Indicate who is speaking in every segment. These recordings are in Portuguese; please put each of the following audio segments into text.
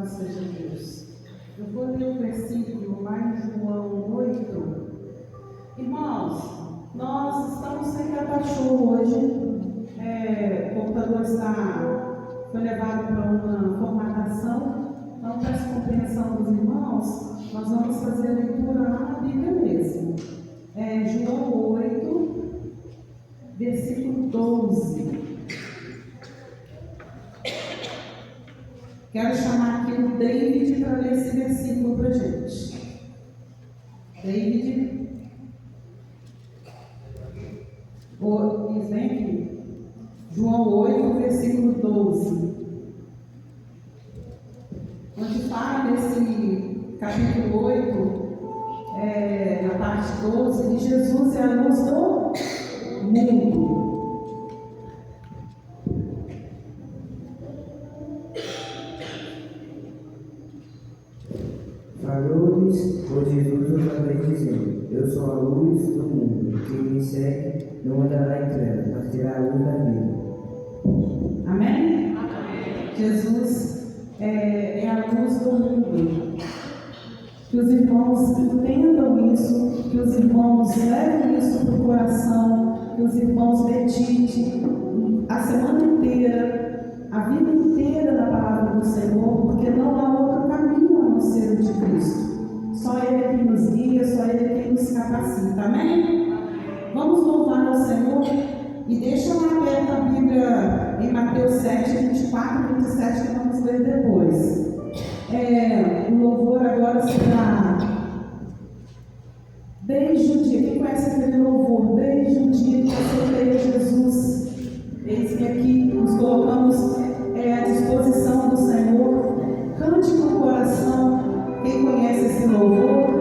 Speaker 1: Louvado seja Deus. Eu vou ler o versículo lá em João 8. Irmãos, nós estamos sem catachô hoje. O computador foi levado para uma formatação. Então, peço compreensão dos irmãos, nós vamos fazer a leitura lá na Bíblia mesmo. João 8, versículo 12. Quero chamar aqui o David para ler esse versículo para a gente. David. Vem aqui. João 8, versículo 12. Onde fala nesse capítulo 8, na parte 12, que Jesus é a luz do mundo.
Speaker 2: Falou-lhes, pois Jesus outra vez dizendo: Eu sou a luz do mundo. Quem me segue não andará em trevas, mas terá a luz da vida.
Speaker 1: Amém? Amém. Jesus é a luz do mundo. Que os irmãos entendam isso, que os irmãos levem isso para o coração, que os irmãos meditem a semana inteira, a vida inteira da palavra do Senhor, porque não há outro caminho a não ser o de Cristo. Só Ele é quem nos guia, só Ele é quem nos capacita. Amém? Vamos louvar ao Senhor e deixa lá aberta a Bíblia em Mateus 7, 24 e 27, que vamos ler depois. O louvor agora será desde o dia. Quem conhece aquele louvor? Desde o dia que eu aceitei a Jesus. Eis-me aqui, nos colocamos à disposição do Senhor. Cante com o coração. Quem conhece esse louvor?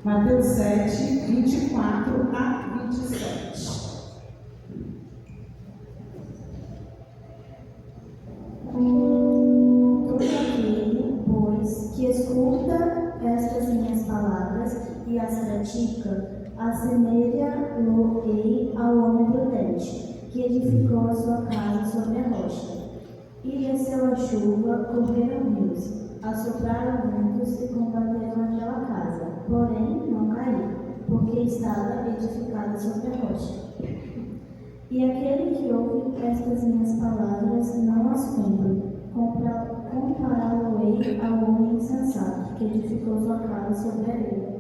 Speaker 1: Mateus 7, 24 a 27.
Speaker 3: Todo aquele, pois, que escuta estas minhas palavras e as pratica, assemelha-lo-ei ao homem prudente, que edificou a sua casa sobre a rocha. E desceu a chuva, correram rios, assopraram ventos e combateram aquela casa, porém não caiu, porque estava edificada sobre a rocha. E aquele que ouve estas minhas palavras não as cumpre, compará-lo-ei ao homem insensato, que edificou sua casa sobre a areia.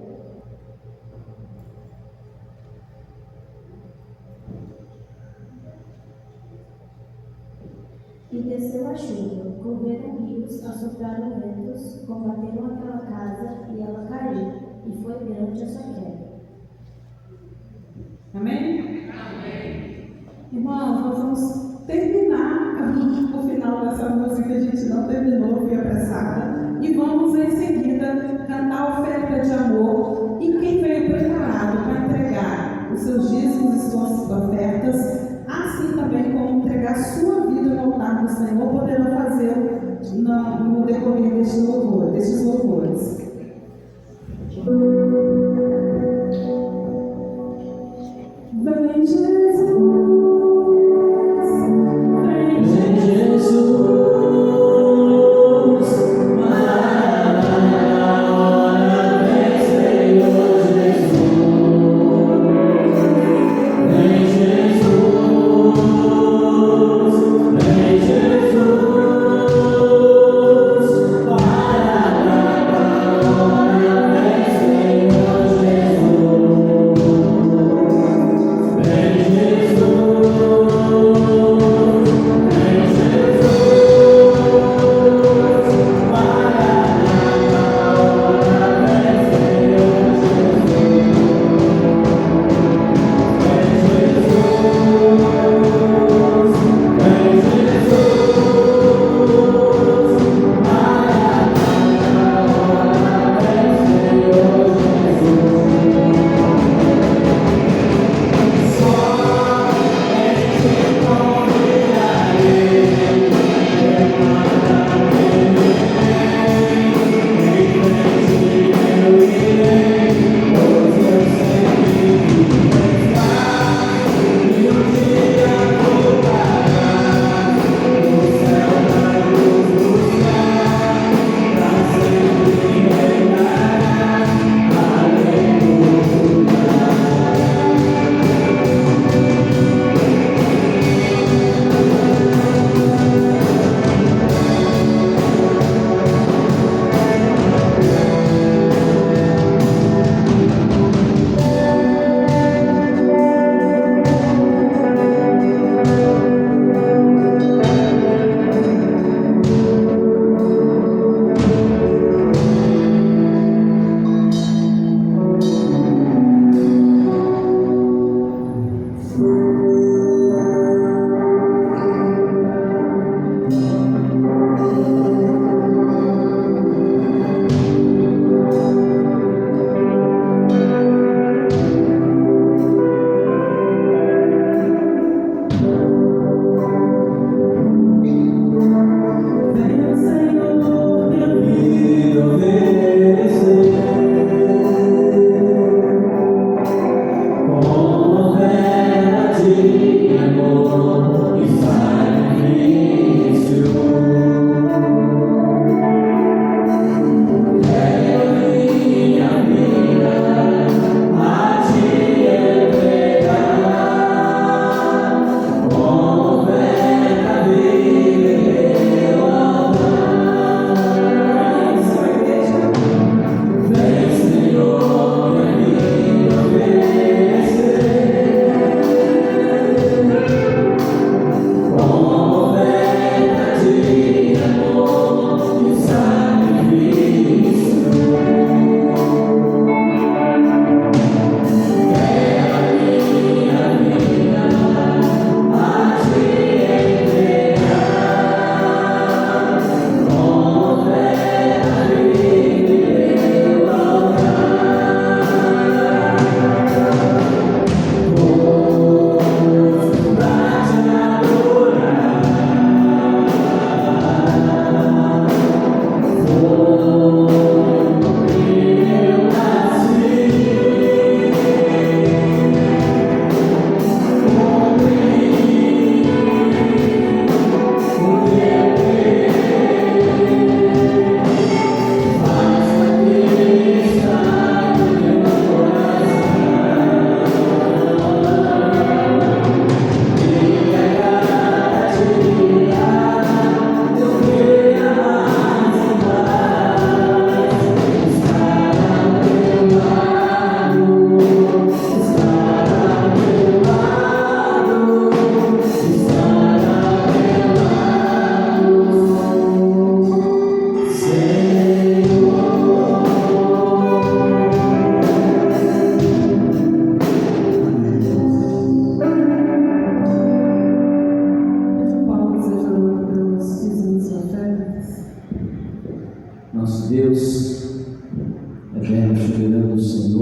Speaker 3: E desceu a chuva, correram rios, assopraram ventos, combateram aquela casa, e ela caiu, e foi grande a sua queda.
Speaker 1: Amém? Amém. Irmãos, nós vamos terminar o final dessa música, a gente não terminou, fui apressada, e vamos em seguida cantar a oferta de amor. E quem veio preparado para entregar os seus dízimos e suas ofertas, assim também como entregar sua vida no altar do Senhor, poderão fazer no decorrer destes louvores. Vem Jesus, vem Jesus.
Speaker 4: Para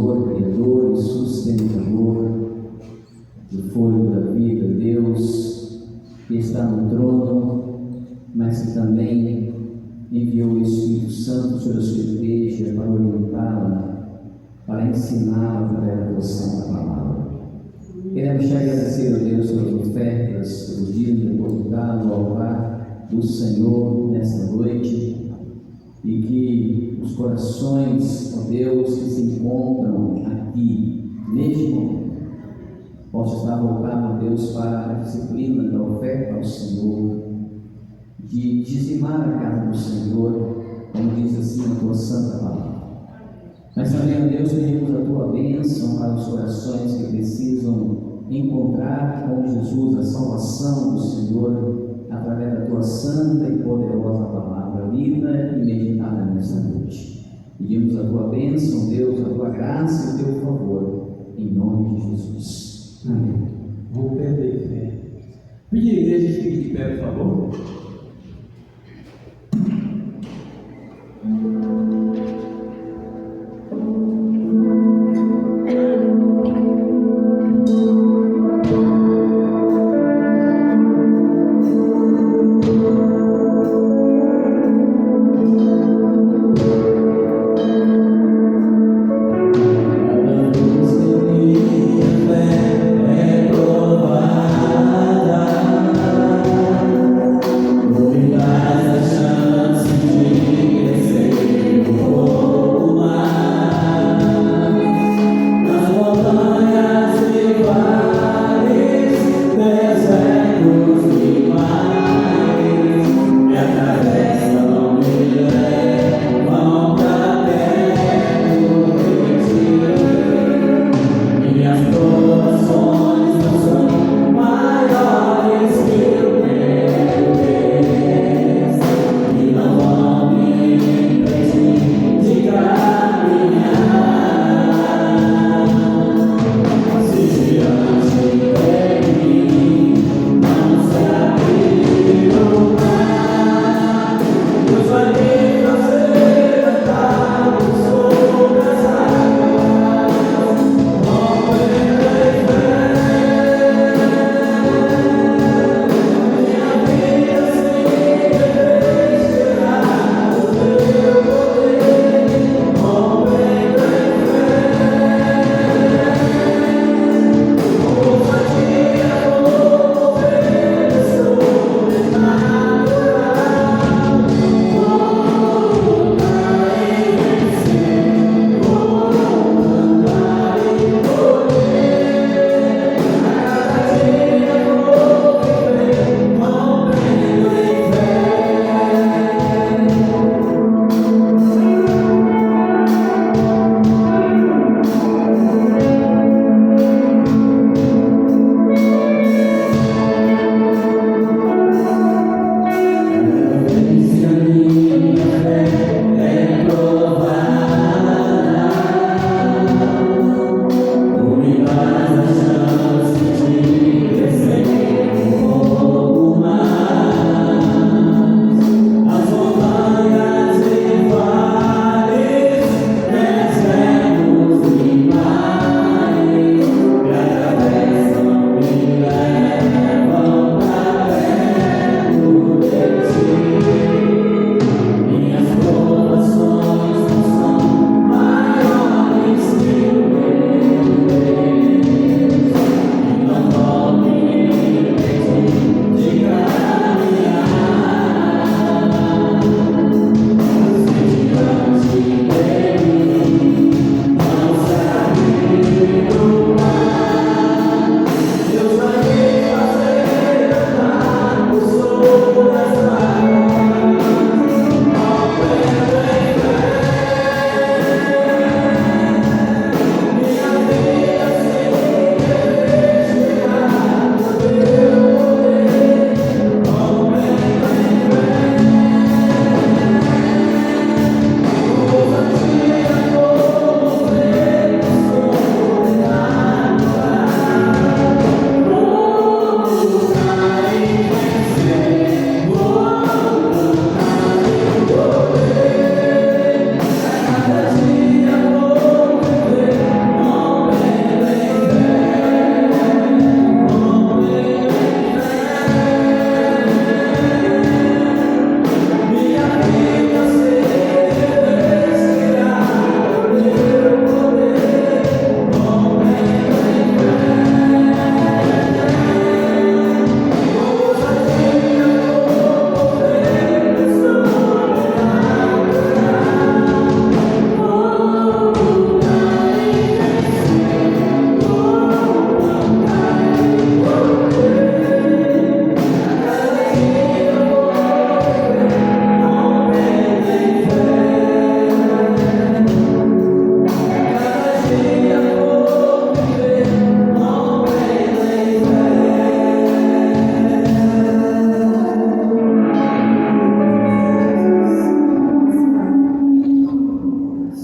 Speaker 4: Senhor, Criador e sustentador do fôlego da vida, Deus que está no trono, mas que também enviou o Espírito Santo sobre a sua igreja para orientá-la, para ensiná-la através da tua santa palavra. Queremos te agradecer, ó Deus, pelas ofertas, pelo dia depositado ao altar do Senhor nesta noite, e que os corações, ó Deus, que se encontram aqui neste momento, possam estar voltados, ó Deus, para a disciplina da oferta ao Senhor, de dizimar a casa do Senhor, como diz assim a tua santa palavra. Mas também, ó Deus, pedimos a tua bênção para os corações que precisam encontrar com Jesus a salvação do Senhor através da tua santa e poderosa palavra, lida e meditada nesta noite. Pedimos a tua bênção, Deus, a tua graça e o teu favor, em nome de Jesus. Amém.
Speaker 5: Vamos perder fé. Pedir a igreja que fique de pé, por favor.
Speaker 4: É provada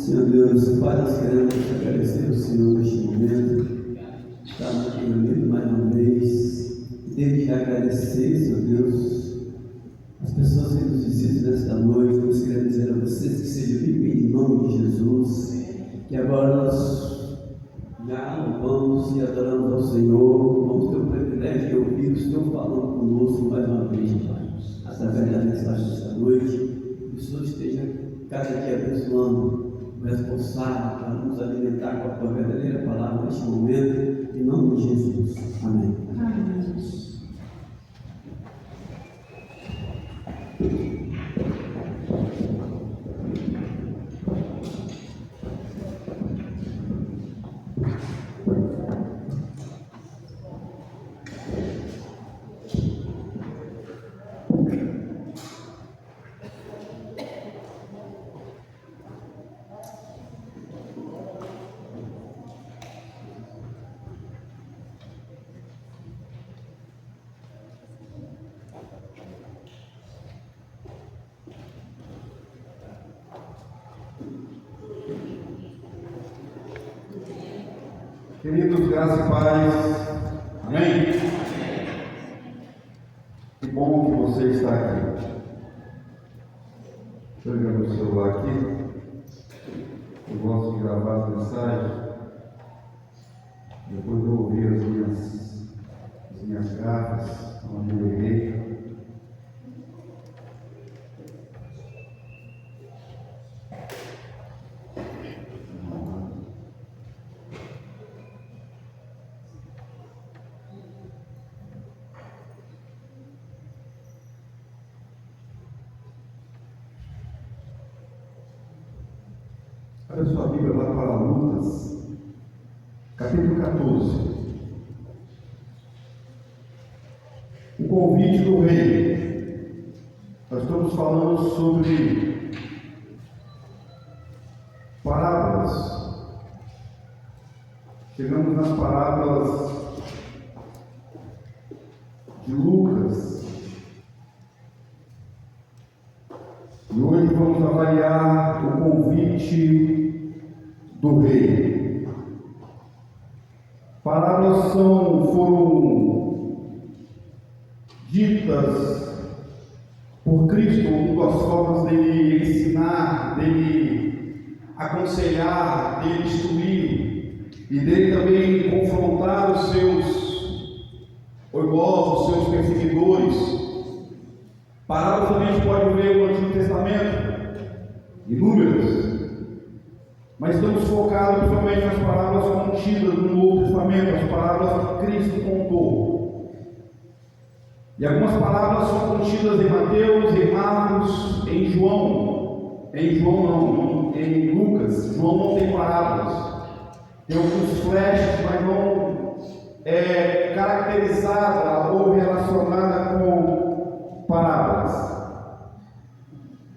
Speaker 5: Senhor Deus, Pai, nós queremos agradecer ao Senhor neste momento, estarmos aqui reunidos mais uma vez, e desde já agradecer, Senhor Deus, as pessoas que nos visitam nesta noite. Nós queremos dizer a vocês que sejam bem-vindos em nome de Jesus, que agora nós já louvamos e adoramos ao Senhor, vamos ter o privilégio de ouvir o Senhor falando conosco mais uma vez, Pai, através da mensagem desta noite. Que o Senhor esteja cada dia abençoando o responsável para nos alimentar com a tua verdadeira palavra neste momento, em nome de Jesus. Amém.
Speaker 1: Amém.
Speaker 6: Queridos, graça e paz. Amém? Que bom que você está aqui. Deixa eu ver meu celular aqui. Eu gosto de gravar as mensagens. Depois eu ouvir as minhas gafas, onde eu errei. Abra sua Bíblia lá para Lucas, capítulo 14. O convite do rei. Nós estamos falando sobre parábolas. Chegamos nas parábolas de Lucas. E hoje vamos avaliar o convite do rei. Parábolas foram ditas por Cristo como duas formas dele ensinar, dele aconselhar, dele instruir e dele também confrontar os seus orgulhosos, os seus perseguidores. Parábolas também a gente pode ver no Antigo Testamento, inúmeras, mas estamos focados principalmente nas parábolas contidas no Novo Testamento, as parábolas que Cristo contou. E algumas parábolas são contidas em Mateus, em Marcos, em João. Em Lucas. João não tem parábolas. Tem alguns flashes, mas não é caracterizada ou relacionada com parábolas.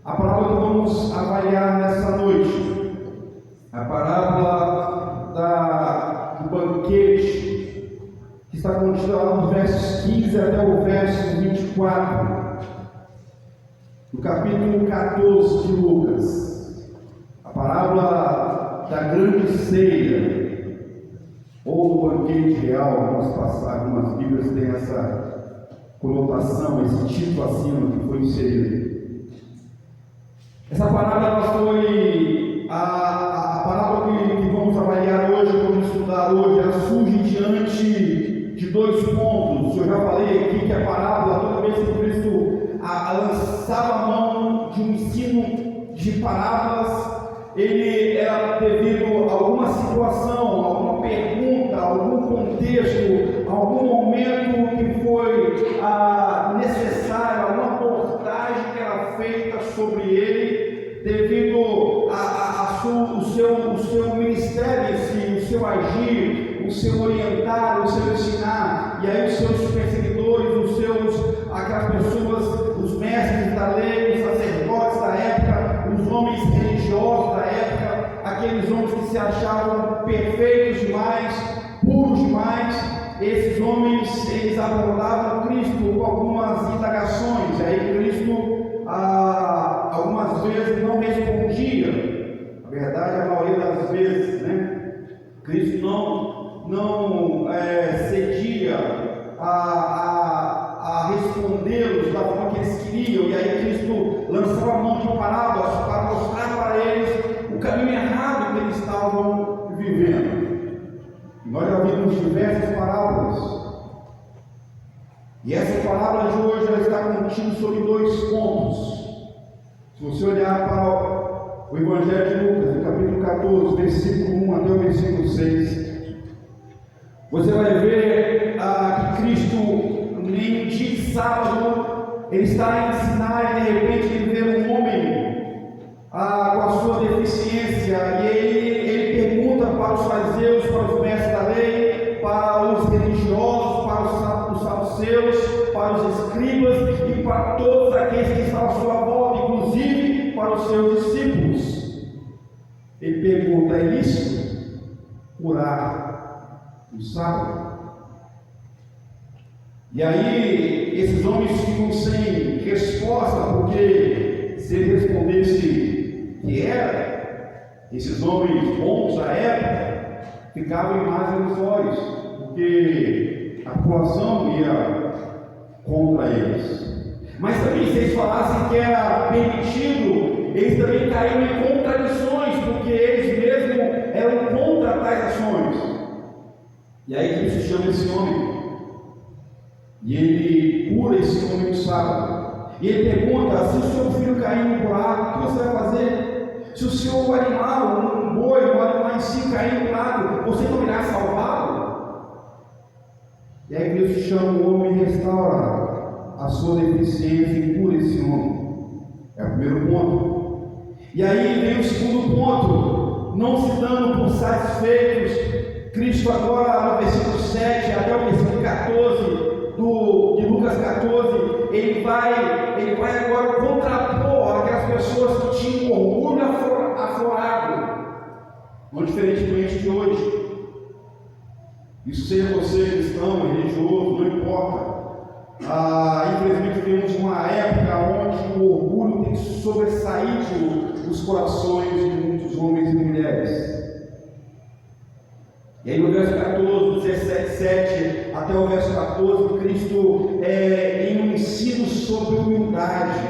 Speaker 6: A parábola que vamos avaliar nessa noite, a parábola do banquete, que está contida lá nos versos 15 até o verso 24, do capítulo 14 de Lucas, a parábola da grande ceia, ou do banquete real. Algumas Bíblias têm essa conotação, esse título acima que foi inserido. Essa parábola foi a parábola que vamos avaliar hoje, que vamos estudar hoje. Ela surge diante de dois pontos. Eu já falei aqui que a parábola, toda vez que Cristo lançava a mão de um ensino de parábolas, ele era devido a alguma situação, alguma pergunta, algum contexto, algum momento que foi necessário, alguma abordagem que era feita sobre ele, devido o seu ministério em si, o seu agir, o seu orientar, o seu ensinar. E aí os seus perseguidores, aquelas pessoas, os mestres da lei, os sacerdotes da época, os homens religiosos da época, aqueles homens que se achavam perfeitos demais, puros demais, esses homens, eles abordavam Cristo com algumas indagações. E aí Cristo algumas vezes não respondia. A verdade, a maioria das vezes, né, Cristo não cedia a respondê-los da forma que eles queriam, e aí Cristo lançou a mão de parábolas para mostrar para eles o caminho errado que eles estavam vivendo. E nós já vimos diversas parábolas. E essa parábola de hoje ela está contida sobre 2 pontos. Se você olhar para o Evangelho de Lucas, no capítulo 14, versículo 1 até o versículo 6, você vai ver que Cristo, em um dia de sábado, ele está a ensinar e de repente ele vê um homem com a sua deficiência, e ele pergunta para os fariseus, para os mestres da lei, para os religiosos, para os saduceus, para os escribas e para todos aqueles que estão à sua volta, inclusive para os seus discípulos. Ele pergunta: é lícito curar no sábado? E aí esses homens ficam sem resposta, porque se ele respondesse que era, esses homens bons da época ficavam em mais ilusórios, porque a população ia contra eles. Mas também, se eles falassem que era permitido, eles também caíram em contradições, porque eles mesmos eram contra tais ações. E aí Cristo chama esse homem, e ele cura esse homem no sábado. E ele pergunta: se o seu filho cair no buraco, o que você vai fazer? Se o seu animal, um boi, um animal em si cair no buraco, você não irá salvá-lo? E aí Cristo chama o homem e restaura a sua deficiência e cura esse homem. É o primeiro ponto. E aí vem o segundo ponto. Não se dando por satisfeitos, Cristo agora no versículo 7 até o versículo 14 de Lucas 14, ele vai agora contrapor aquelas pessoas que tinham orgulho aflorado, não diferentemente de hoje. Isso seja você cristão, religioso, não importa. Infelizmente temos uma época onde o orgulho tem sobressaído os corações de muitos homens e mulheres. E aí no verso 14, 17 até o verso 14, Cristo, em um ensino sobre humildade,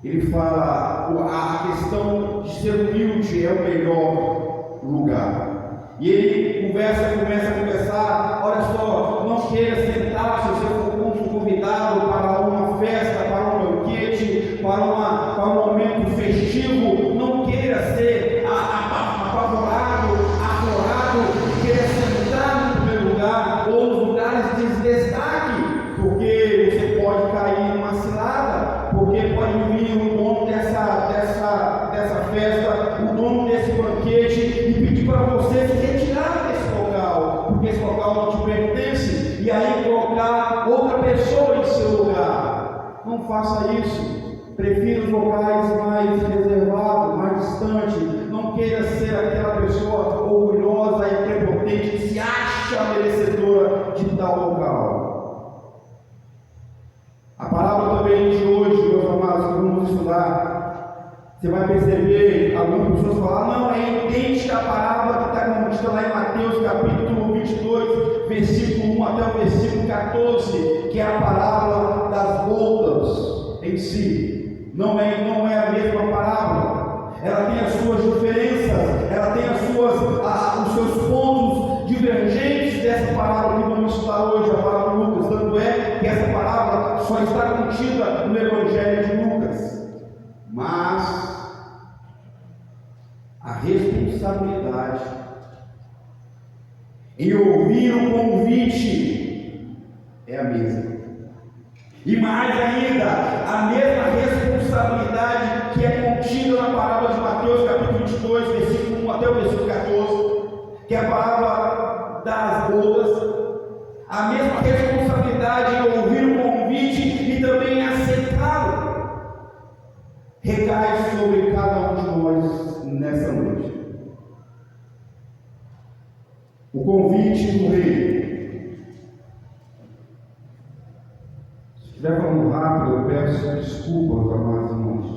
Speaker 6: ele fala a questão de ser humilde é o melhor lugar. E ele começa a conversar: olha só, não queira sentar se você for convidado para uma festa, para um banquete, para um momento festivo, não queira ser apavorado, aflorado, querer sentar no primeiro lugar ou nos lugares de destaque, porque você pode cair numa cilada, porque pode vir o dono dessa festa, o dono desse banquete, e pedir para você se retirar desse local, porque esse local não te pertence, e aí colocar outra pessoa em seu lugar. Não faça isso. Prefira os locais mais reservados, mais distantes. Não queira ser aquela pessoa orgulhosa e prepotente que se acha merecedora de tal local. A palavra também de hoje, meus amados, que vamos estudar, você vai perceber algumas pessoas falar: não, é idêntica à parábola que está contida lá em Mateus capítulo 22, versículo 1 até o versículo 14, que é a parábola das bodas em si. Não é a mesma parábola. Ela tem as suas diferenças, ela tem os seus pontos divergentes dessa parábola que vamos estudar hoje, a parábola de Lucas. Tanto é que essa parábola só está contida no Evangelho de Lucas. Mas a responsabilidade em ouvir o convite é a mesma. E mais ainda, a mesma responsabilidade que é contida na parábola de Mateus, capítulo 22, versículo 1 até o versículo 14, que é a parábola das bodas, a mesma responsabilidade em ouvir o convite e também em aceitá-lo, recai sobre cada um de nós nessa noite. O convite do rei. Se estiver falando rápido, eu peço desculpa aos amados irmãos.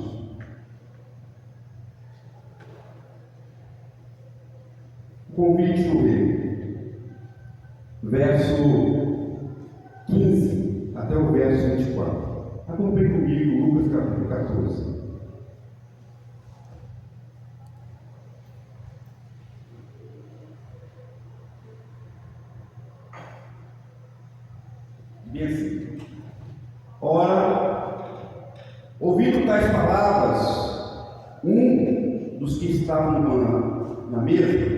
Speaker 6: convite do rei. Verso 15 até o verso 24. Acompanhe comigo, Lucas capítulo 14. Bem assim. Ora, ouvindo tais palavras, um dos que estavam na mesa,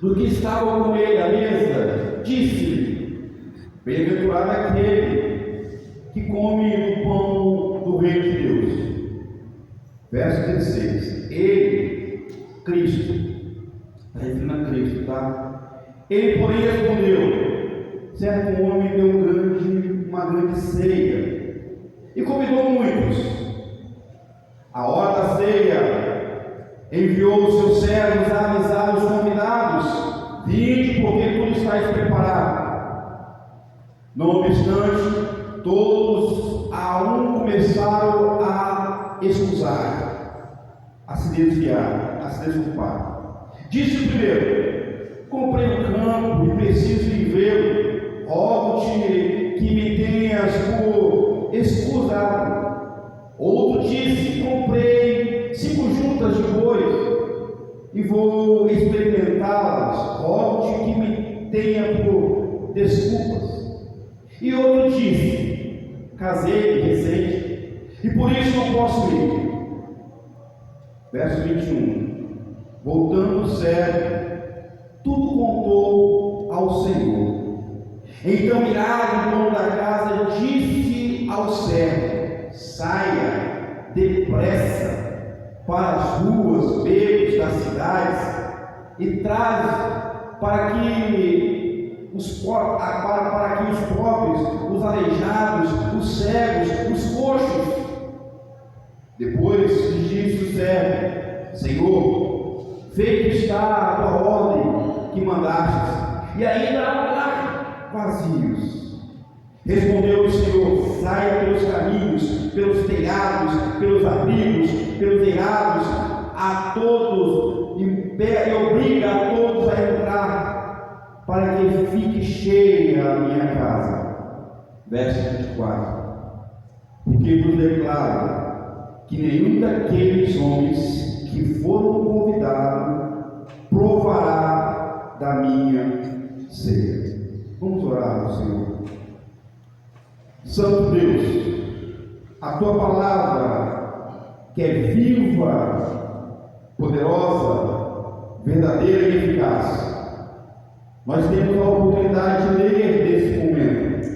Speaker 6: do que estavam com ele à mesa, disse: bem-aventurado é aquele que come do pão do reino de Deus. Verso 16. Ele, Cristo, está referindo a Cristo, tá? Ele, porém, respondeu: certo homem deu uma grande ceia e convidou muitos. A hora da ceia, enviou os seus servos a avisar os convidados: vinde, porque tudo está preparado. Não obstante, todos a um começaram a excusar, a se desviar, a se desculpar. Disse o primeiro: comprei um campo e preciso ir vê-lo. Rogo-te que me tenhas por excusado. Outro disse: comprei 5 juntas de bois e vou experimentá-las. Rogo-te que me tenha por desculpas. E outro disse: casei recente e por isso não posso ir. Verso 21. Voltando o servo, tudo contou ao Senhor. Então irado o dono da casa disse ao servo: saia depressa para as ruas, becos das cidades e traz para que os pobres, os aleijados, os cegos, os coxos. Depois lhe disse o servo: Senhor, feito está a tua ordem que mandastes, e ainda há lugar vazios. Respondeu o Senhor: saia pelos caminhos, pelos telhados, pelos abrigos, pelos eirados, a todos, e obriga a todos a entrar, para que fique cheia a minha casa. Verso 24. Porque vos declaro que nenhum daqueles homens que foram convidados provará da minha ceia. Vamos orar ao Senhor. Santo Deus, a tua palavra, que é viva, poderosa, verdadeira e eficaz, nós temos a oportunidade de ler nesse momento,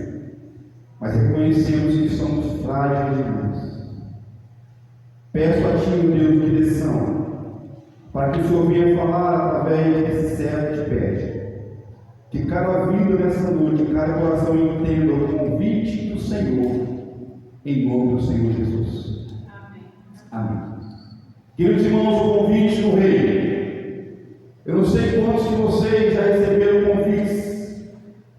Speaker 6: mas reconhecemos que somos frágeis demais. Peço a Ti, meu Deus, direção, para que o Senhor venha falar através desse servo que te pede. Que cada vida nessa noite, cada coração entenda o convite do Senhor, em nome do Senhor Jesus. Amém. Queridos irmãos, o convite do Rei. Eu não sei quantos de vocês já receberam convites,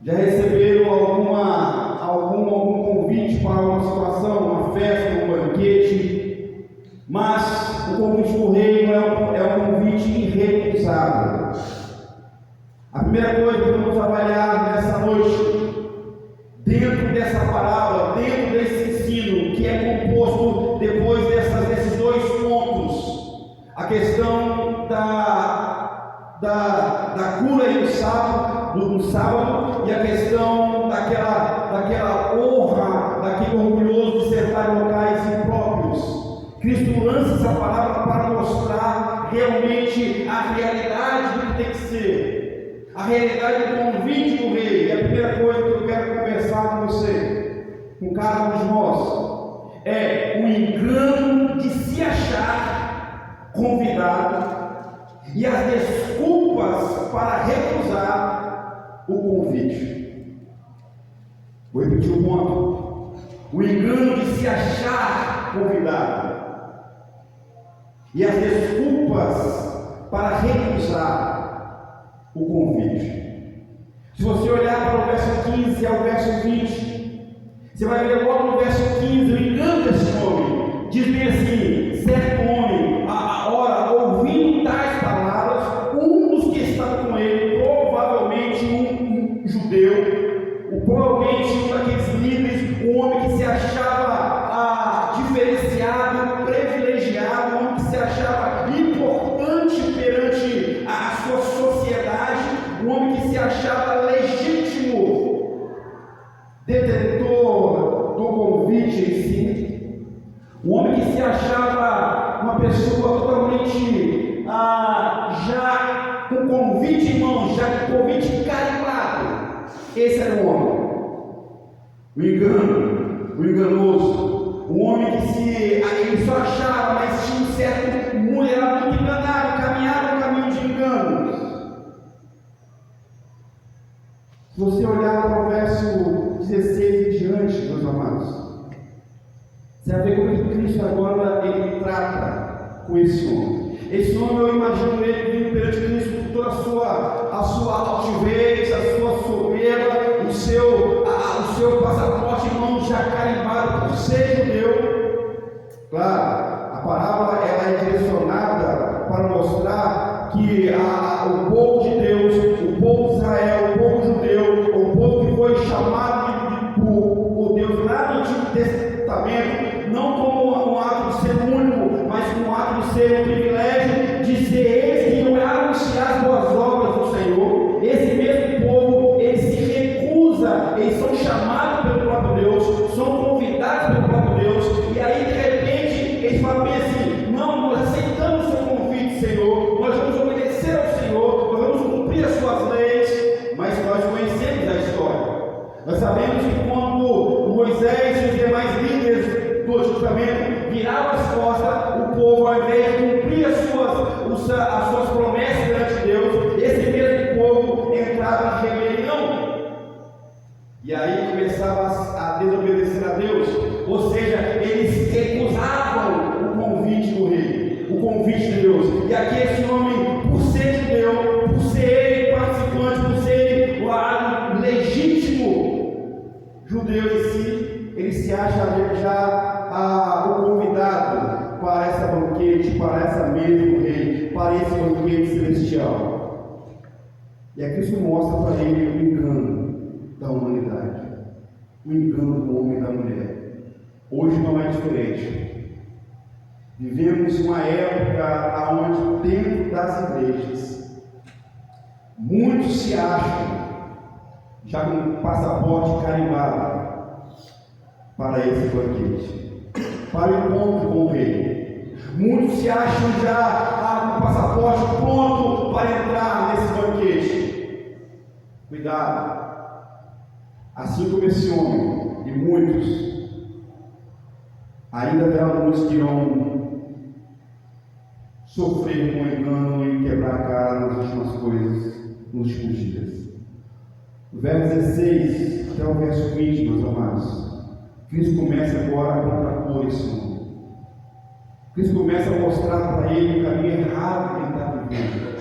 Speaker 6: já receberam algum convite para uma situação, uma festa, um banquete, mas o convite do Rei é um convite irrecusável. A primeira coisa que vamos avaliar nessa noite, dentro dessa parábola, dentro desse ensino, que é composto depois desses 2 pontos, a questão da cura no sábado, e a questão daquela honra, daquele orgulhoso de sentar em locais impróprios. Cristo lança essa palavra para mostrar realmente a realidade do que tem que ser. A realidade do convite do Rei. E a primeira coisa que eu quero conversar com você, com cada um de nós, é o engano de se achar convidado e as desculpas para recusar o convite. Vou repetir o ponto. O engano de se achar convidado e as desculpas para recusar o convite. Se você olhar para o verso 15 ao verso 20, você vai ver logo no verso 15 o engano desse homem. Diz bem assim: certo homem, a hora ouvindo tais palavras, um dos que estava com pessoa totalmente já com convite em mãos, já com convite carimbado. Esse era o homem. O engano, o enganoso, o homem que ele só achava, mas tinha um certo mundo, era muito enganado, caminhava no caminho de enganos. Se você olhar para o verso 16 em diante, meus amados, você vai ver como Cristo agora ele trata com esse homem. Esse homem, eu imagino ele vindo perante Cristo com toda a sua altivez, a sua soberba, o seu passaporte em mãos já carimbado por ser judeu. Claro, a parábola ela é direcionada para mostrar que o povo de Deus, o povo de Israel, o povo judeu, o povo que foi chamado por Deus lá no Antigo Testamento, não como um ato de ser único, mas como um ato de ser um privilégio, de ser eles que iam anunciar as boas obras do Senhor. Esse mesmo povo, ele se recusa, eles são chamados pelo próprio Deus, são convidados pelo próprio Deus, e aí de repente eles falam bem assim: não, nós aceitamos o seu convite, Senhor, nós vamos obedecer ao Senhor, nós vamos cumprir as suas leis. Mas nós conhecemos a história. Nós sabemos que quando Moisés e os demais líderes do Antigo Testamento viravam as costas, o povo, ao invés de cumprir as suas promessas perante Deus, esse mesmo povo entrava em rebelião. E aí começava a desobedecer a Deus. Ou seja, eles recusavam o convite do rei, o convite de Deus. E aqui esse homem, por ser judeu, por ser ele participante, por ser ele o legítimo judeu em si, ele se acha já o convidado para essa banquete, para essa mesa do rei, para esse banquete celestial. E aqui isso mostra para ele o engano da humanidade, o engano do homem e da mulher. Hoje não é diferente. Vivemos uma época onde dentro das igrejas muitos se acham já com um passaporte carimbado para esse banquete, para o encontro com o rei. Muitos se acham já com o passaporte pronto para entrar nesse banquete. Cuidado. Assim como esse homem e muitos, ainda haverá muitos que irão sofrer com engano e quebrar a cara nas últimas coisas, nos últimos dias. Do verso 16 até o verso 20, meus amados, Cristo começa agora a contrapor esse homem. Cristo começa a mostrar para ele o caminho errado que ele está vivendo,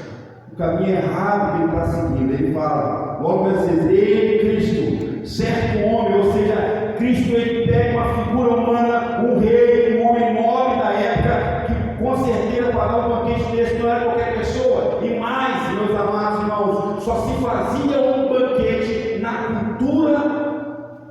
Speaker 6: o caminho errado que ele está seguindo. Ele fala, logo verso 16, ele, Cristo, certo homem, ou seja, Cristo ele pega uma figura humana, um rei, um homem nobre da época, que com certeza para dar um banquete desse não era qualquer pessoa. E mais, meus amados irmãos, só se fazia um banquete na cultura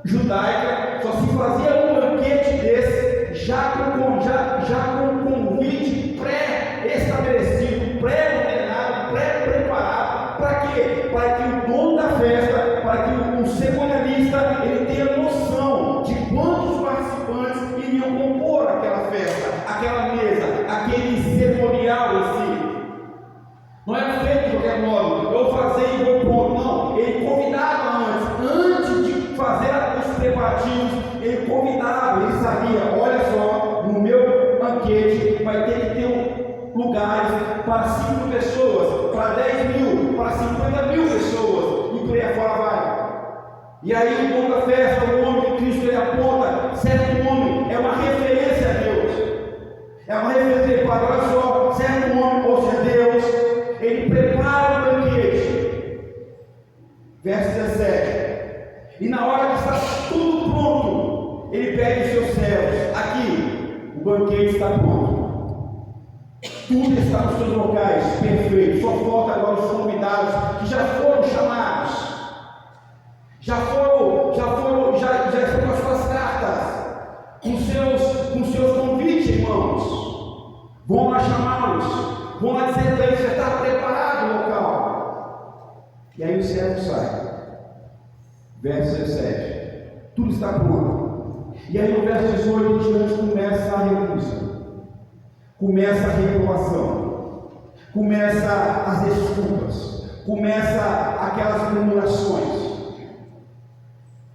Speaker 6: judaica, só se fazia um banquete desse já com um convite pré-estabelecido, pré-ordenado, pré-preparado. Para quê? Para que o dono da festa, para que o cerimonialista ele tenha noção de quantos participantes iriam compor aquela festa, aquela mesa, aquele cerimonial em si. Não é feito de qualquer modo, eu vou fazer e vou pôr. Não, ele convidava antes de fazer os preparativos, ele convidava, ele sabia, olha só, no meu banquete vai ter que ter lugares para 5 pessoas, para 10 mil, para 50 mil pessoas, e por aí afora vai. E aí o dono da festa, o homem que Cristo ele aponta, certo homem, é uma referência a Deus. É uma referência para, olha só, certo homem, ou seja, Deus, ele prepara o banquete. Verso 17. E na hora que está tudo pronto, ele pede os seus servos. Aqui, o banquete está pronto. Tudo está nos seus locais, perfeito. Só falta agora os convidados que já foram chamados. Já estão com as suas cartas, com seus convites, irmãos. Vão lá chamá-los, vão lá dizer para eles já está preparado o local. E aí o servo sai. Verso 17. Tudo está pronto. E aí no verso 18 em diante começa a recusa. começa a reprovação, começa as desculpas, começa aquelas murmurações.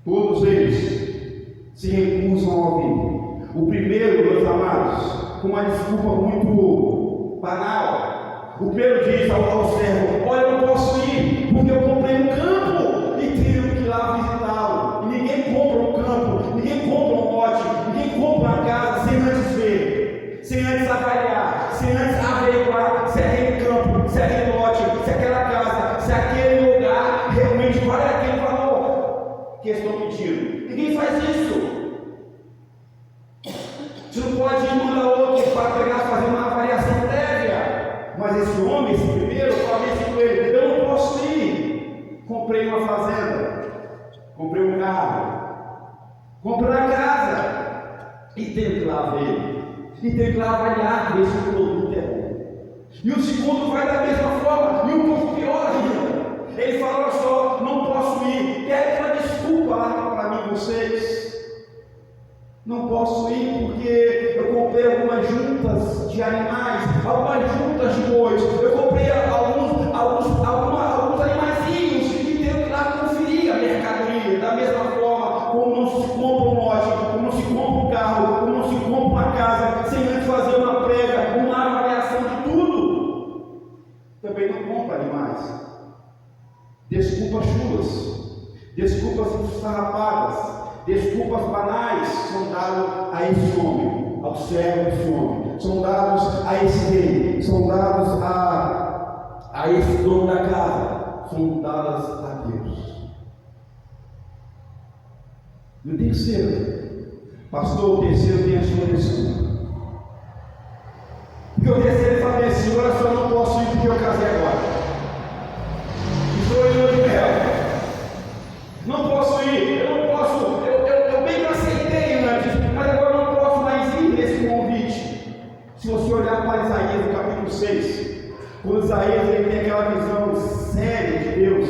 Speaker 6: Todos eles se recusam a ouvir. O primeiro, meus amados, com uma desculpa muito banal. O primeiro diz ao servo: olha, eu não posso ir, porque eu comprei um campo e tenho que ir lá visitá-lo. E ninguém compra um campo, ninguém compra um lote, ninguém compra uma casa sem antes ver, sem antes avaliar, sem antes averiguar se aquele campo, se aquele lote, se aquela casa, se aquele lugar realmente vale aquele valor que estou pedindo. Ninguém faz isso. Você não pode ir mandar outro para pegar, fazer uma avaliação prévia. Mas esse homem, esse primeiro, eu falei assim com ele: eu não posso ir. Comprei uma fazenda, comprei um carro, comprei uma casa, e tenho que ir lá ver, e tenho que ir lá avaliar, ver se o produto é bom. E o segundo vai da mesma forma, e um pouco pior ainda. Ele fala: olha só, não posso ir. Quer uma desculpa lá para mim, vocês? Não posso ir porque eu comprei algumas juntas de animais, algumas juntas de bois, eu comprei alguns animaizinhos e tenho que ir lá conferir a mercadoria. Da mesma forma, como não se compra um lote, como não se compra um carro, como não se compra uma casa, sem antes fazer uma prévia, uma avaliação de tudo, também não compra animais. Desculpas chulas, desculpas esfarrapadas, desculpas banais são dadas a esse homem, ao servo desse homem, são dados a esse rei, são dados a esse dono da casa, são dadas a Deus. E o terceiro, pastor, o terceiro tem a sua desculpa. Porque o terceiro fala assim: olha só, eu não posso ir porque eu casei agora. Estou em lua de mel. Não posso ir, eu não posso, eu bem que aceitei antes, mas agora eu não posso mais ir nesse convite. Se você olhar para Isaías no capítulo 6, quando Isaías ele tem aquela visão séria de Deus,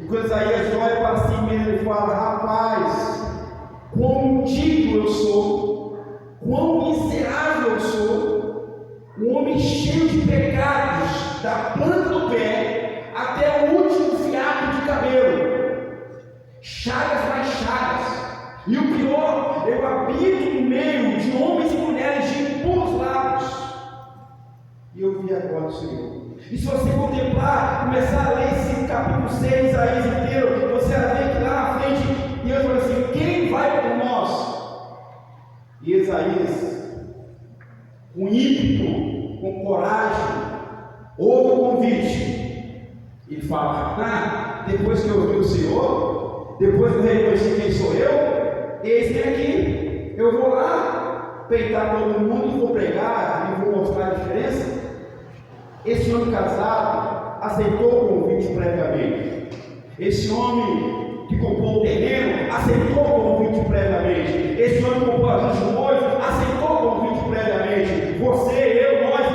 Speaker 6: e quando Isaías olha para si mesmo e fala: rapaz, quão indigno eu sou, quão miserável eu sou, um homem cheio de pecados, da planta do pé até o último fiapo de cabelo. Chagas mais chagas, e o pior, eu habito no meio de homens e mulheres de impuros lábios, e eu vi agora o Senhor. E se você contemplar, começar a ler esse capítulo 6, Isaías inteiro, você vai ver que lá na frente, Deus fala assim: quem vai por nós? E Isaías, com ímpeto, com coragem, ouve o convite, e fala: depois que eu ouvi o Senhor, depois que eu reconheci quem sou eu, eis-me aqui. Eu vou lá peitar todo mundo e vou pregar e vou mostrar a diferença. Esse homem casado aceitou o convite previamente. Esse homem que comprou o terreno aceitou o convite previamente. Esse homem que comprou as bois aceitou o convite previamente. Você, eu, nós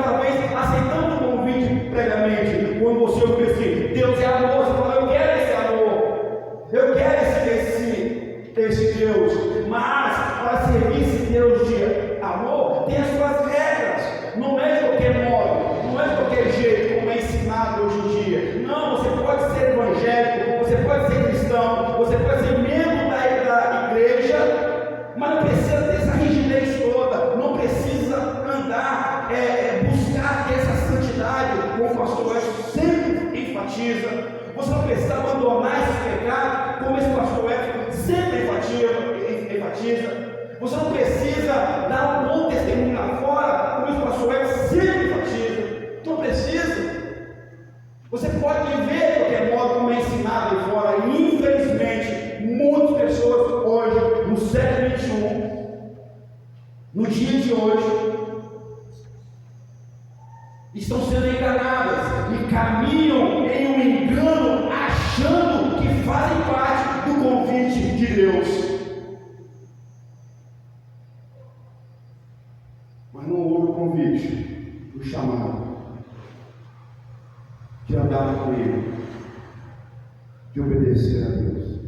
Speaker 6: talvez aceitamos o convite previamente. Quando você ouve assim: Deus é amor, você fala: eu quero esse amor. Eu quero esse Deus, mas para servir esse Deus de amor, tem as suas regras. Não é de qualquer modo, não é de qualquer jeito, como é ensinado hoje em dia. Não, você pode ser evangélico, você pode ser cristão, você pode ser membro da igreja, mas não precisa ter essa rigidez toda, não precisa andar, buscar ter essa santidade, como o pastor Edson sempre enfatiza. Você não precisa abandonar esse pecado, como esse pastor Edson sempre enfatiza. Você não precisa dar um bom testemunho lá fora, como esse pastor Edson sempre enfatiza. Não precisa. Você pode viver de qualquer modo como é ensinado aí fora. E infelizmente, muitas pessoas hoje, no século XXI, no dia de hoje, estão sendo enganadas e caminham em um engano, achando que fazem parte do convite de Deus, mas não houve o convite, o chamado de andar com Ele, de obedecer a Deus.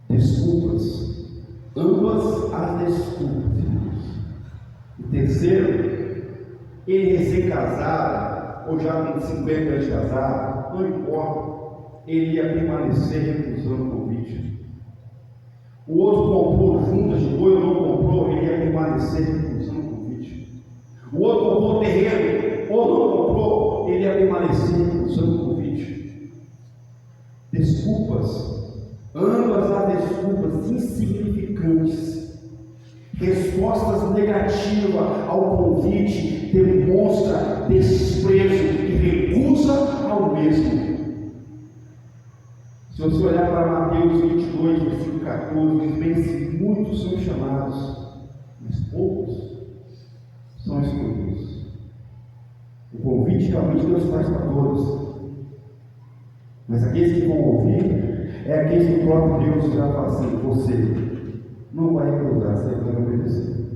Speaker 6: Desculpas, ambas ambas as desculpas. O terceiro, ele recém-casado, ou já com 50 anos de casado, não importa, ele ia permanecer recusando o convite. O outro comprou juntas de boi ou não comprou, ele ia permanecer recusando o convite. O outro comprou terreno ou não comprou, ele ia permanecer recusando o convite. Desculpas, ambas as desculpas insignificantes, respostas negativas ao convite, demonstra desprezo e recusa ao mesmo. Se você olhar para Mateus 22, versículo 14, diz bem assim: muitos são chamados, mas poucos são escolhidos. O convite realmente Deus faz para todos, mas aqueles que vão ouvir é aqueles que o próprio Deus já fala assim: você não vai recusar, você vai obedecer.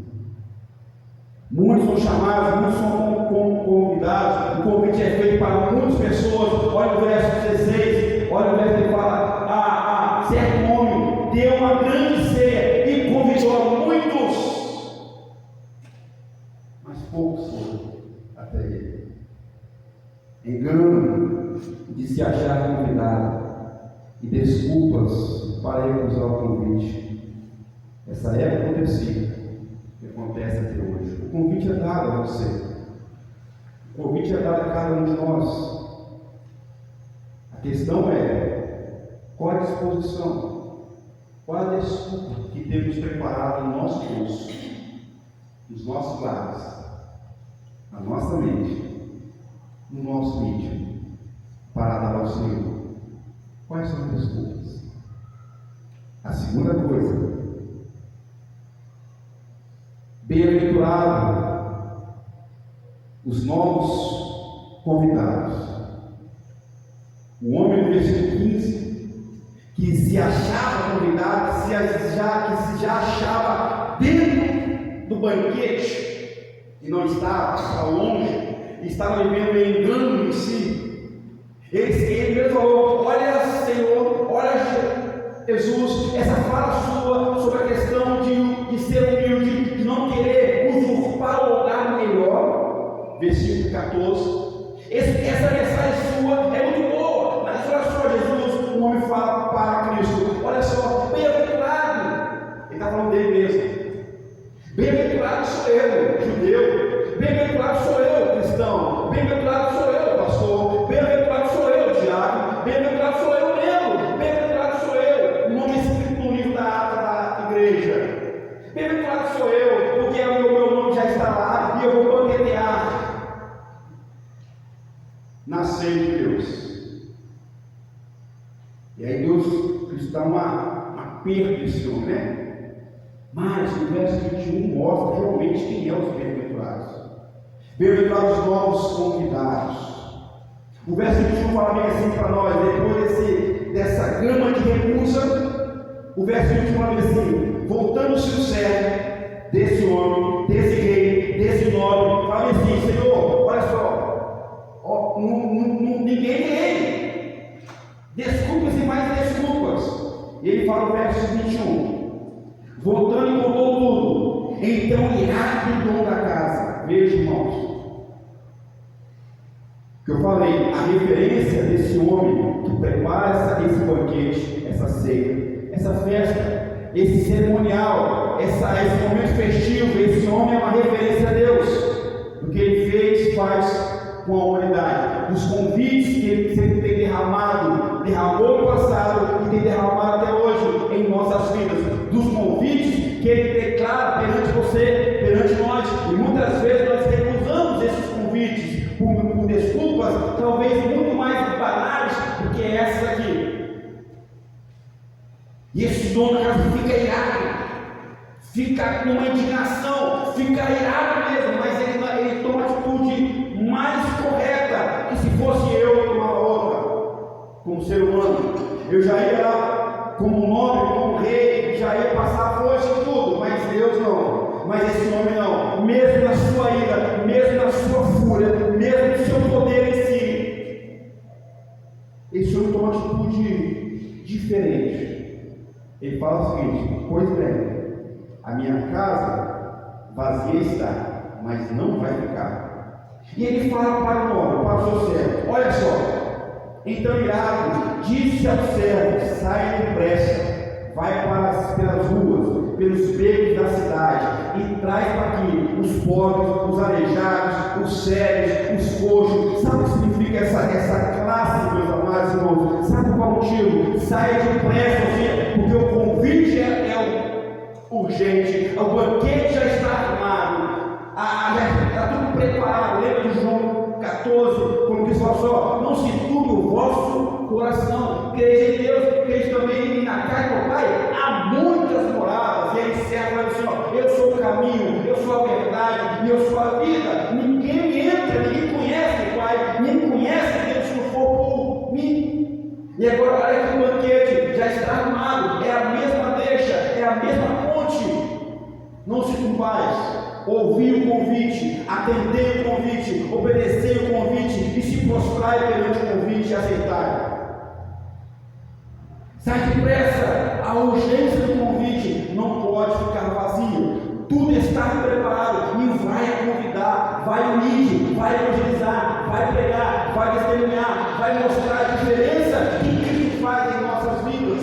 Speaker 6: Muitos são chamados, muitos são convidados. O convite é feito para muitas pessoas. Olha o verso 16, olha o verso que fala: certo homem deu uma grande ceia e convidou muitos, mas poucos foram até ele. Engano de se achar convidado e desculpas para recusar o convite. Essa época acontecia, que acontece até hoje. O convite é dado a você, o convite é dado a cada um de nós. A questão é: qual a disposição, qual a desculpa que temos preparado no nosso bolso, nos nossos lares, na nossa mente, no nosso íntimo, para dar ao Senhor? Quais são as desculpas? A segunda coisa: bem-aventurado os novos convidados. O homem no versículo 15, que se achava convidado, que já achava dentro do banquete, e não estava longe, estava vivendo em engano em si. Ele mesmo falou: olha, Senhor, olha, Jesus, essa fala sua sobre a questão de ser humilde, de não querer usurpar o lugar melhor. Versículo 14. Essa mensagem sua é muito boa, mas olha só, Jesus, um homem fala para Cristo: olha só, bem-aventurado, ele está falando dele mesmo. Bem-aventurado sou eu, judeu. Bem-aventurado sou eu, cristão. Bem-aventurado sou eu, pastor. Bem-aventurado sou eu, diácono. Bem-aventurado sou eu mesmo. Bem-aventurado sou eu, o nome escrito no livro da igreja. Bem-aventurado sou eu, porque o meu nome já está lá e eu vou banquetear na ceia de Deus. E aí Deus dá uma perda desse homem, né? Mas o verso 21 mostra realmente quem é os bem-aventurados. Bem-aventurados os novos convidados. O verso 21 fala bem assim para nós: depois dessa gama de recusa, o verso 21 fala assim: voltando-se o servo desse homem, desse rei, desse nobre, fala assim: Senhor, olha só, ninguém é ele. Desculpas e mais desculpas. E ele fala no verso 21. Voltando e contou tudo. Então irá o dono da casa. Veja, irmãos, que eu falei, a referência desse homem que prepara esse banquete, essa ceia, essa festa, esse cerimonial, esse momento festivo. Esse homem é uma referência a Deus, do que ele fez, faz com a humanidade, dos convites que ele sempre tem derramou no passado e tem derramado até hoje em nossas vidas, dos convites que ele declara perante você, perante nós, e muitas vezes nós recusamos esses convites por desculpas, talvez muito mais banais do que essa aqui. E esse dono da casa fica irado, fica com uma indignação, fica irado mesmo, mas ele toma a atitude mais correta, que se fosse eu tomava outra. Como ser humano, eu já ia lá como nobre, como rei, já ia passar a força e tudo, mas Deus não. Mas esse homem não, mesmo na sua ira, mesmo na sua fúria, mesmo no seu poder em si, esse homem toma uma atitude diferente. Ele fala o seguinte: pois bem, A minha casa vazia está, mas não vai ficar. E ele fala para o nome, para o seu servo: olha só, então irado, disse ao servo: sai depressa, vai pelas ruas, pelos becos da cidade, e traz para aqui os pobres, os aleijados, os cegos, os coxos. Sabe o que significa essa classe, meus amados irmãos? Sabe qual é o motivo? Saia depressa, porque o convite é urgente, o banquete já está armado, já está tudo preparado. Lembra de João 14, quando Cristo falou: não se turbe o vosso coração, creia em Deus, creia também em na casa do Pai, há muitas moradas. E ele encerra assim: eu sou o caminho, eu sou a verdade e eu sou a vida. Ninguém entra, ninguém conhece o Pai, ninguém conhece Deus se não for por mim. E agora olha que o banquete já está armado, é a mesma deixa, é a mesma ponte. Não se turbais. Ouvir o convite, atender o convite, obedecer o convite e se prostrar perante o convite e aceitar. Sai depressa, a urgência do convite não pode ficar vazio. Tudo está preparado e vai convidar, vai unir, vai evangelizar, vai pregar, vai testemunhar, vai mostrar a diferença que Cristo faz em nossas vidas.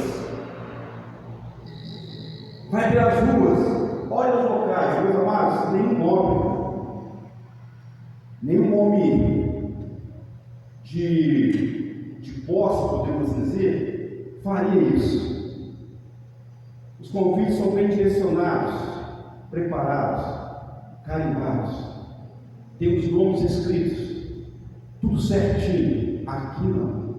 Speaker 6: Vai pelas ruas. Olha os locais, meus amados, nenhum homem de posse, podemos dizer, faria isso. Os convites são bem direcionados, preparados, carimbados, tem os nomes escritos, tudo certinho. Aqui não.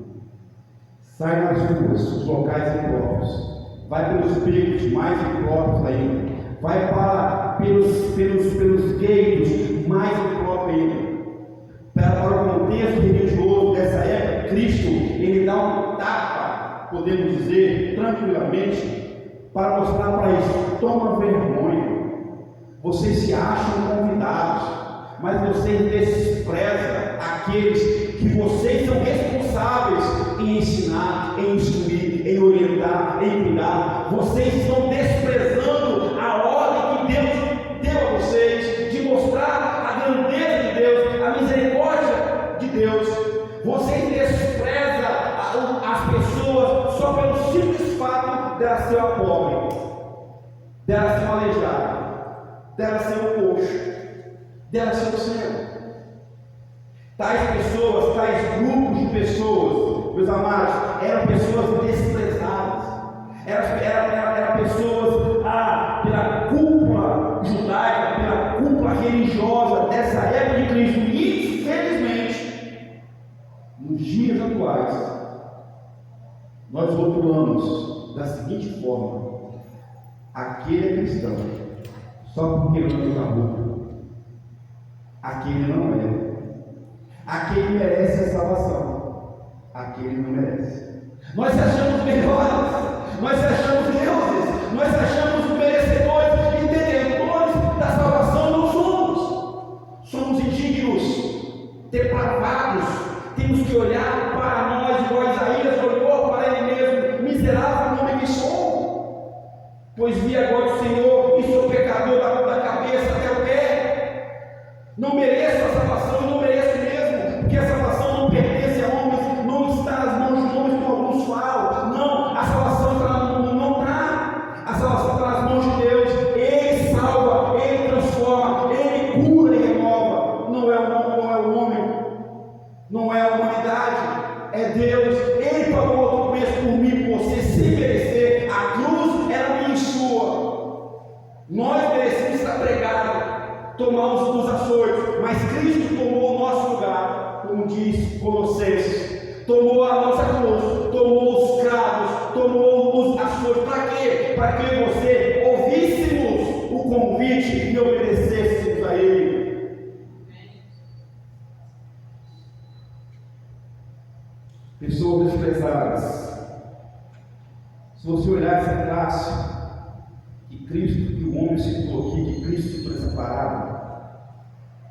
Speaker 6: Sai nas ruas, os locais impróprios, vai pelos becos mais impróprios ainda, vai pelos gueios mais impróprios ainda. Para o contexto religioso dessa época, Cristo, ele dá um tapa, podemos dizer, tranquilamente, para mostrar para eles: toma vergonha, vocês se acham convidados, mas vocês desprezam aqueles que vocês são responsáveis em ensinar, em instruir, em orientar, em cuidar. Vocês estão desprezando a ordem que Deus deu a vocês, de mostrar a grandeza de Deus, a misericórdia de Deus. Vocês desprezam as pessoas só pelo simples fato dela ser uma pobre, dela ser uma aleijada, dela ser um coxo, dela ser um cego. Tais pessoas, tais grupos de pessoas, meus amados, eram pessoas desprezadas, eram pessoas pela cúpula judaica, pela cúpula religiosa dessa época de Cristo. E infelizmente, nos dias atuais, nós rotulamos da seguinte forma: aquele é cristão só porque anda na rua, aquele não é. Aquele merece a salvação, aquele não merece. Nós achamos melhores, nós achamos deuses, nós achamos merecedores e detentores da salvação. Não somos indignos, depravados. Temos que olhar para nós, igual Isaías olhou para ele mesmo: miserável homem que sou, pois vi agora o Senhor e sou pecador da cabeça até o pé. Não mereço a salvação, não mereço mesmo, porque a salvação não pertence a homens, não está nas mãos de homens como alguns falam. Não, a salvação não está. A salvação está nas mãos de Deus. Ele salva, Ele transforma, Ele cura e renova. Não é o homem, não é a humanidade, é Deus. Ele pagou outro preço por mim, por você, sem merecer. A cruz era minha e sua. Nós merecemos estar pregados, tomar os açoites, mas Cristo tomou o nosso lugar, como diz Colossenses. Tomou a nossa cruz, tomou os cravos, tomou os açoites. Para quê? Para que eu e você ouvíssemos o convite e obedecêssemos a Ele. Pessoas desprezadas. Se você olhar essa classe que Cristo, que o homem citou aqui, que Cristo foi separado,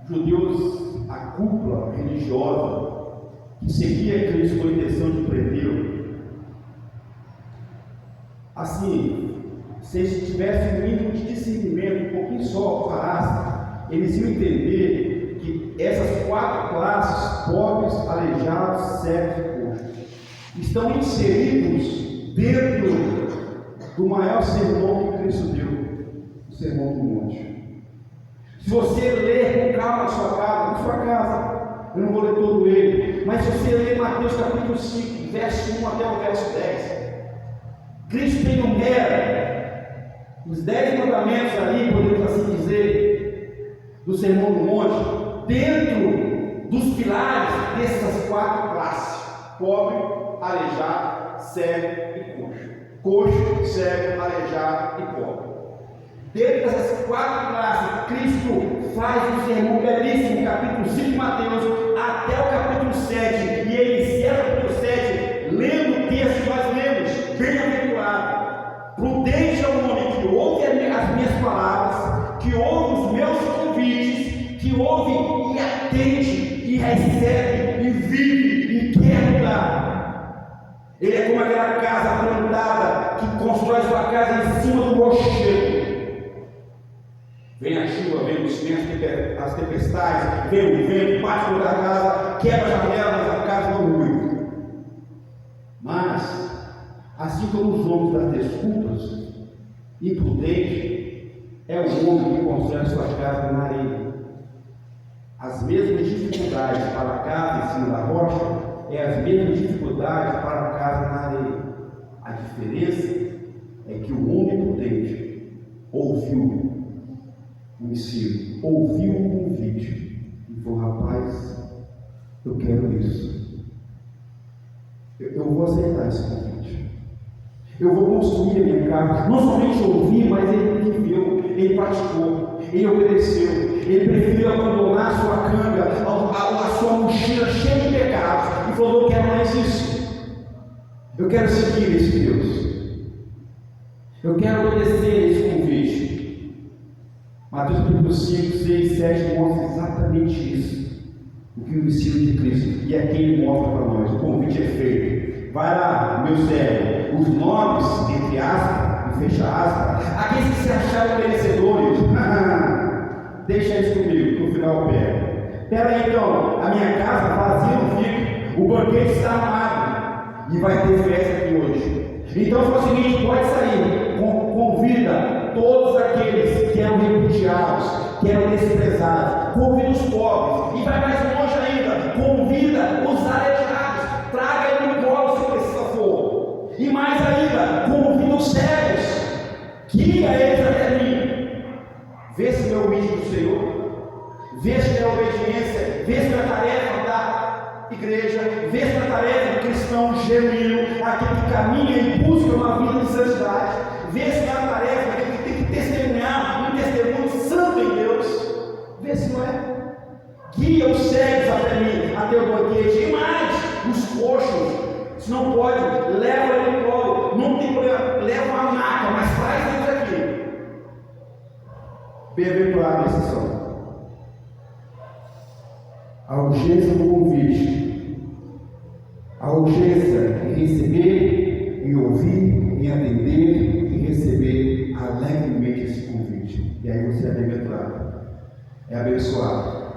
Speaker 6: judeus, a cúpula religiosa que seguia Cristo com a intenção de prendê-lo. Assim, se eles tivessem um mínimo de discernimento, um pouquinho só, parasse, eles iam entender que essas 4 classes, pobres, aleijados, cegos e coxos, estão inseridos dentro do maior sermão que Cristo deu, o Sermão do Monte. Se você ler com calma na sua casa, eu não vou ler todo ele, mas se você ler Mateus capítulo 5, verso 1 até o verso 10, Cristo enumera os 10 mandamentos ali, podemos assim dizer, do Sermão do Monte, dentro dos pilares dessas 4 classes: pobre, aleijado, cego e coxo. Coxo, cego, aleijado e pobre. Dentro dessas 4 classes, Cristo faz um sermão belíssimo, capítulo 5 de Mateus, até o capítulo 7, e ele encerra o capítulo 7, lendo o texto que nós lemos: bem-aventurado, prudente é o homem que ouve as minhas palavras, que ouve os meus convites, que ouve e atende, e recebe, e vive, e quer mudar. Ele é como aquela casa plantada que constrói sua casa em cima do rochedo. Vem a chuva, vem os ventos, as tempestades, vem o vento, bate contra a casa, quebra a janela, mas a casa não ruim. Mas, assim como os homens das desculpas, imprudente é o homem que constrói sua casa na areia. As mesmas dificuldades para a casa em cima da rocha é as mesmas dificuldades para a casa na areia. A diferença é que o homem prudente ouviu o ensino, ouviu o convite e falou: rapaz, eu quero isso, eu vou aceitar esse convite, eu vou construir a minha casa. Não somente ouvir, mas ele viveu, ele praticou, ele obedeceu, ele preferiu abandonar sua canga, a sua mochila cheia de pecados, e falou: eu quero mais isso, eu quero seguir esse Deus, eu quero obedecer esse convite. Mateus capítulo 5, 6, 7 mostra exatamente isso, o que o ensino de Cristo, e aqui ele mostra para nós. O convite é feito. Vai lá, meu servo, os nomes, entre aspas, e fecha aspas, aqueles que se acharam merecedores, deixa isso comigo, que no final eu pego. Espera aí então, a minha casa vazia não fica, o banquete está armado, e vai ter festa aqui hoje. Então faz o seguinte: pode sair, convida todos aqueles que eram repudiados, que eram desprezados, convida os pobres, e vai mais longe ainda, convida os aleijados, traga ele no colo se precisa for, e mais ainda, convida os cegos, guia eles até mim. Vê se não é o vídeo do Senhor, vê se não é obediência, vê se não é tarefa da igreja, vê se não é tarefa do cristão genuíno, aquele que caminha e busca uma vida de santidade, vê se não é tarefa daquele que tem que testemunhar um testemunho santo em Deus, vê se não é. Guia os cegos até mim, até o banquete, e mais, os coxos, se não pode, leva ele no colo, não tem problema, leva uma maca, mas traz eles aqui. Bem-aventurado esses são. A urgência do convite, a urgência em receber, em ouvir, em atender e receber alegremente esse convite. E aí você é bem-aventurado, é abençoado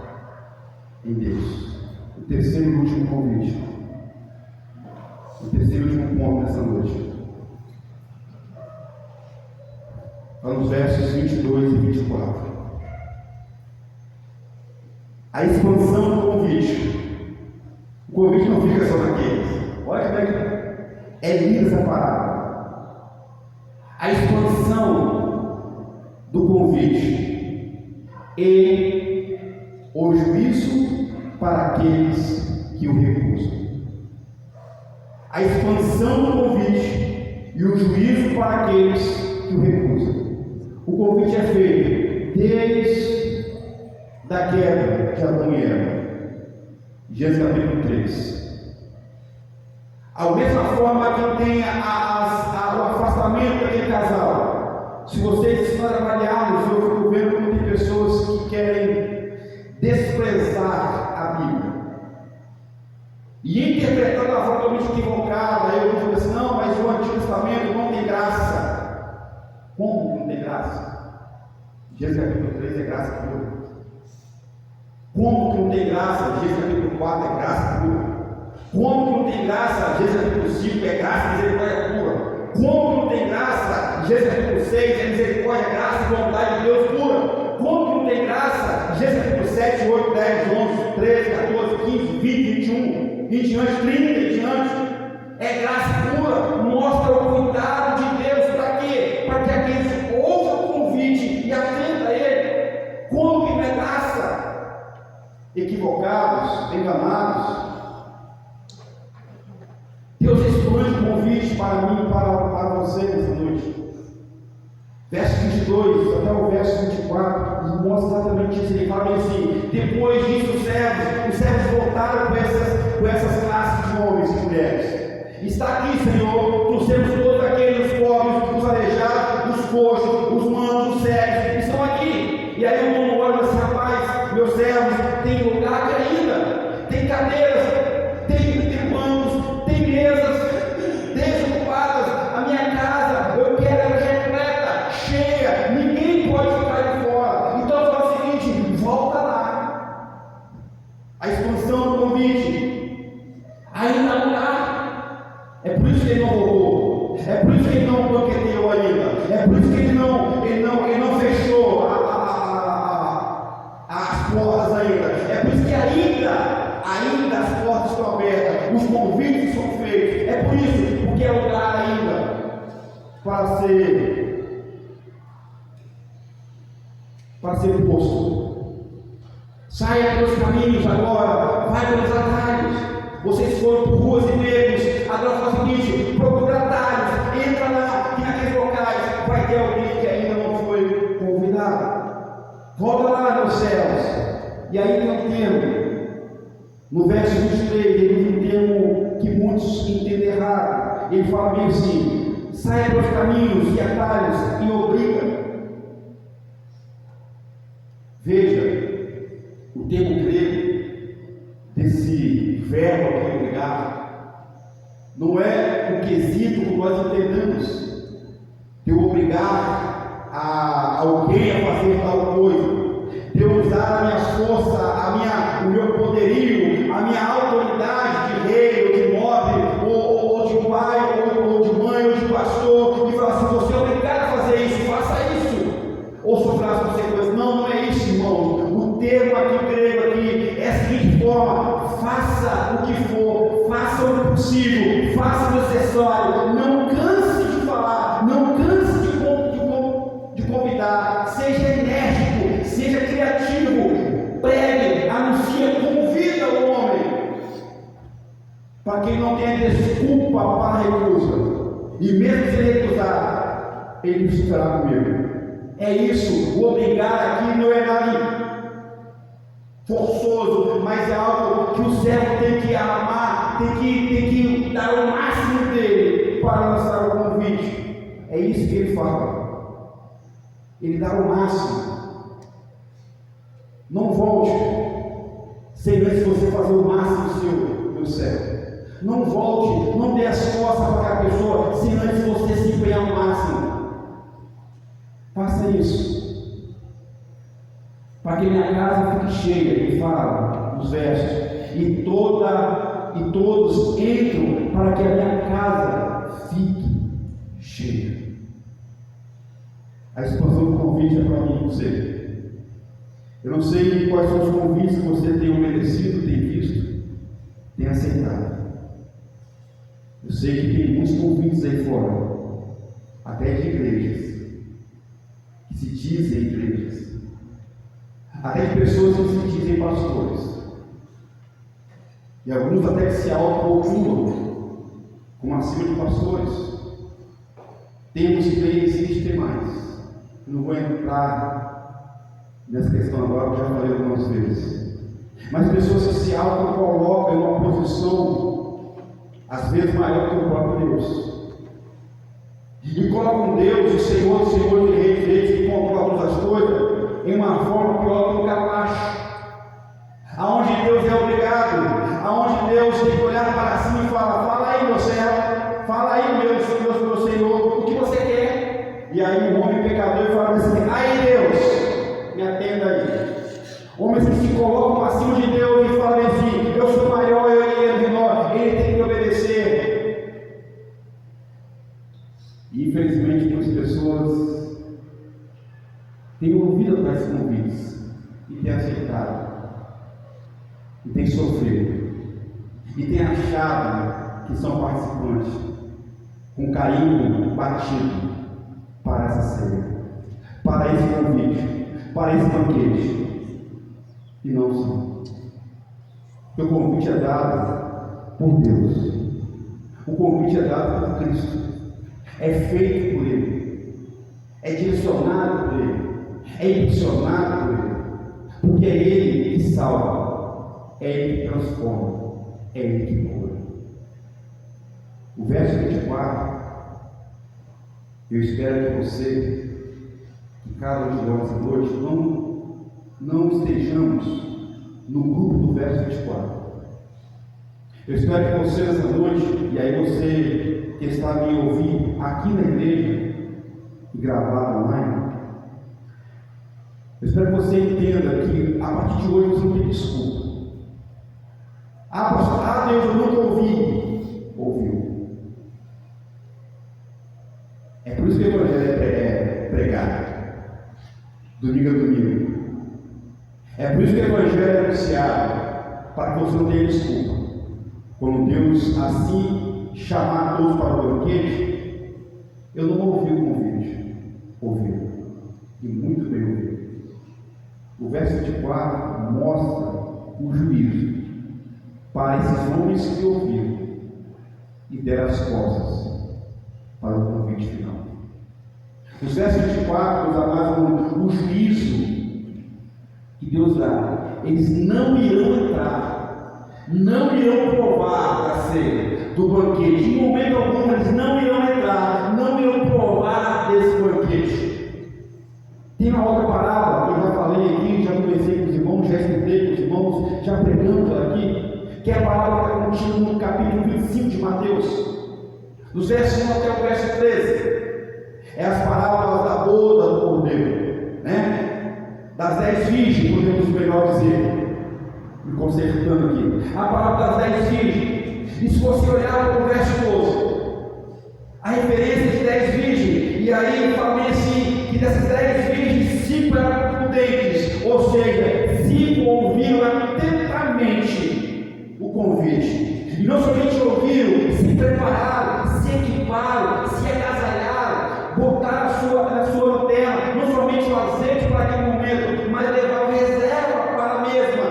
Speaker 6: em Deus. O terceiro e último convite, o terceiro e último ponto nessa noite, está nos versos 22 e 24. A expansão do convite. O convite não fica só naqueles. Olha como é que é linda essa palavra. A expansão do convite e o juízo para aqueles que o recusam. A expansão do convite e o juízo para aqueles que o recusam. O convite é feito desde da queda de Adão e Eva, Gênesis capítulo 3. A mesma forma que tem o afastamento daquele casal. Se vocês forem avaliados, eu fico vendo como tem pessoas que querem desprezar a Bíblia e interpretando de uma forma totalmente equivocada. Eu digo assim: não, mas o Antigo Testamento não tem graça. Como que não tem graça? Gênesis capítulo 3 é graça pura. Como que não tem graça? Gênesis capítulo 4 é graça pura. Como que não tem graça? Gênesis capítulo 5 é graça e misericórdia pura. Como que não tem graça? Gênesis capítulo 6 é misericórdia, graça e vontade de Deus pura. Como que não tem graça? Gênesis capítulo 7, 8, 10, 11, 13, 14, 15, 20, 21, 20 diante, 30 e diante. É graça pura, mostra o cuidado de Deus para quê? Para que aqueles que ouvem o convite e atendam a Ele. Como que não é graça? Equivocados, enganados. Deus expõe o convite para mim e para você nessa noite. Verso 22 até o verso 24 mostra exatamente isso. Ele fala assim: depois disso os servos voltaram com essas classes de homens e mulheres. Está aqui, Senhor, trouxemos todos aqueles, os pobres, os aleijados, os coxos, os mancos, os cegos, estão aqui. E aí o dono olha e diz: rapaz, meus servos, tem lugar aqui ainda, tem cadeiras, tem bancos, tem mesas desocupadas. A minha casa, eu quero ela repleta, cheia, ninguém pode ficar de fora. Então fala o seguinte: volta lá. A expansão do convite, ainda há lugar. É por isso que ele não voltou, é por isso que ele não banqueteou ainda, é por isso que ele não fechou as portas ainda, é por isso que ainda as portas estão abertas, os convites são feitos, é por isso, porque é lugar ainda para ser posto. Saia pelos caminhos agora, vai pelos atalhos. Vocês foram por ruas e becos, agora faz o seguinte: procura atalhos, entra lá, que naqueles locais vai ter alguém que ainda não foi convidado. Volta lá, meus céus. E aí tem um termo, no verso 23, ele usa um termo que muitos entendem errado. Ele fala bem assim: saia pelos caminhos e atalhos e obriga. Veja, o termo grego desse verbo aqui, obrigar, não é o quesito que nós entendemos de eu obrigar a alguém a fazer tal coisa, de eu usar a minha força, o meu poderio, a minha autoridade de rei, ou de nobre, ou de pai, ou de mãe, ou de pastor, e falar assim: você é obrigado a fazer isso, faça isso, ou sofrer as consequências. Não é isso, irmão. O termo aqui grego aqui é a seguinte forma: faça o que for, faça o possível, faça o necessário, não canse de falar, não canse de convidar, seja enérgico, seja criativo, pregue, anuncia, convida o homem, para que ele não tenha desculpa para a recusa, e mesmo se ele recusar, ele ficará comigo. É isso. O obrigar aqui não é nada forçoso, mas é algo que o servo tem que amar, tem que dar o máximo dele para lançar o convite. É isso que ele fala. Ele dá o máximo. Não volte sem antes você fazer o máximo seu, meu servo. Não volte, não dê as costas para aquela pessoa sem antes você se empenhar o máximo. Faça isso, para que minha casa fique cheia. Ele fala nos versos: e todos entram para que a minha casa fique cheia. A expansão do convite é para mim e você. Eu não sei quais são os convites que você tem obedecido, tem visto, tem aceitado. Eu sei que tem muitos convites aí fora, até de igrejas, que se dizem igrejas, até de pessoas que se dizem pastores, e alguns até que se auto-rotulam como acima de pastores. Temos três e tem mais. Não vou entrar nessa questão agora, porque já falei algumas vezes. Mas pessoas que se auto-colocam em uma posição, às vezes maior que o próprio Deus, e colocam Deus, o Senhor de reis, que controla todas as coisas, em uma forma pior que um capacho, aonde Deus é obrigado, aonde Deus tem que olhar para cima e falar: fala aí, meu servo, fala aí, meu Senhor, o que você quer? E aí o homem pecador fala assim: ai Deus, me atenda aí. Homens que se colocam acima de Deus e falam assim: eu sou maior, ele é menor, ele tem que obedecer. E infelizmente muitas pessoas têm ouvido atrás desses convites e têm aceitado, e têm sofrido, e têm achado que são participantes com carinho batido para essa ceia, para esse convite, para esse banquete. E não são. O convite é dado por Deus. O convite é dado por Cristo. É feito por Ele. É direcionado por Ele. É impulsionado por Ele. Porque é Ele que salva. É Ele que transforma. É Ele que cura. O verso 24. Eu espero que você, que cada um de nós hoje, não estejamos no grupo do verso 24. Eu espero que você nessa noite, e aí você que está a me ouvir aqui na igreja e gravado online, eu espero que você entenda que a partir de hoje você não tem desculpa. Pastor, Deus, eu nunca ouvi. Ouviu. É por isso que o evangelho é pregado, domingo a domingo. É por isso que o evangelho é anunciado, para que você não tenha desculpa. Quando Deus assim chamar todos para o banquete, eu não ouvi o convite. Ouviu. E muito bem ouviu. O verso 24 mostra o juízo para esses homens que ouviram e deram as costas para o convite final. Os versos 24, meus amados, o juízo que Deus dá, eles não irão entrar, não irão provar da ceia, do banquete, em momento algum eles não irão entrar, não irão provar desse banquete. Tem uma outra parábola que eu já falei aqui, já conversei com os irmãos, já expliquei com os irmãos, já pregamos aqui, que é a parábola que está contida no capítulo 25 de Mateus, dos versos 1 até o verso 13. É as parábolas da boda do Cordeiro, né? Das 10 virgens, podemos melhor dizer, me consertando aqui, a palavra das 10 virgens. E se você olhar para o verso 12, a referência de 10 virgens, e aí fala assim, que dessas 10 virgens, 5 eram prudentes, ou seja, 5 ouviram atentamente o convite, e não somente ouviram, se prepararam, se equiparam, se agasalharam, botaram a sua lanterna, não somente o azeite para aquele momento, mas levaram reserva para a mesma.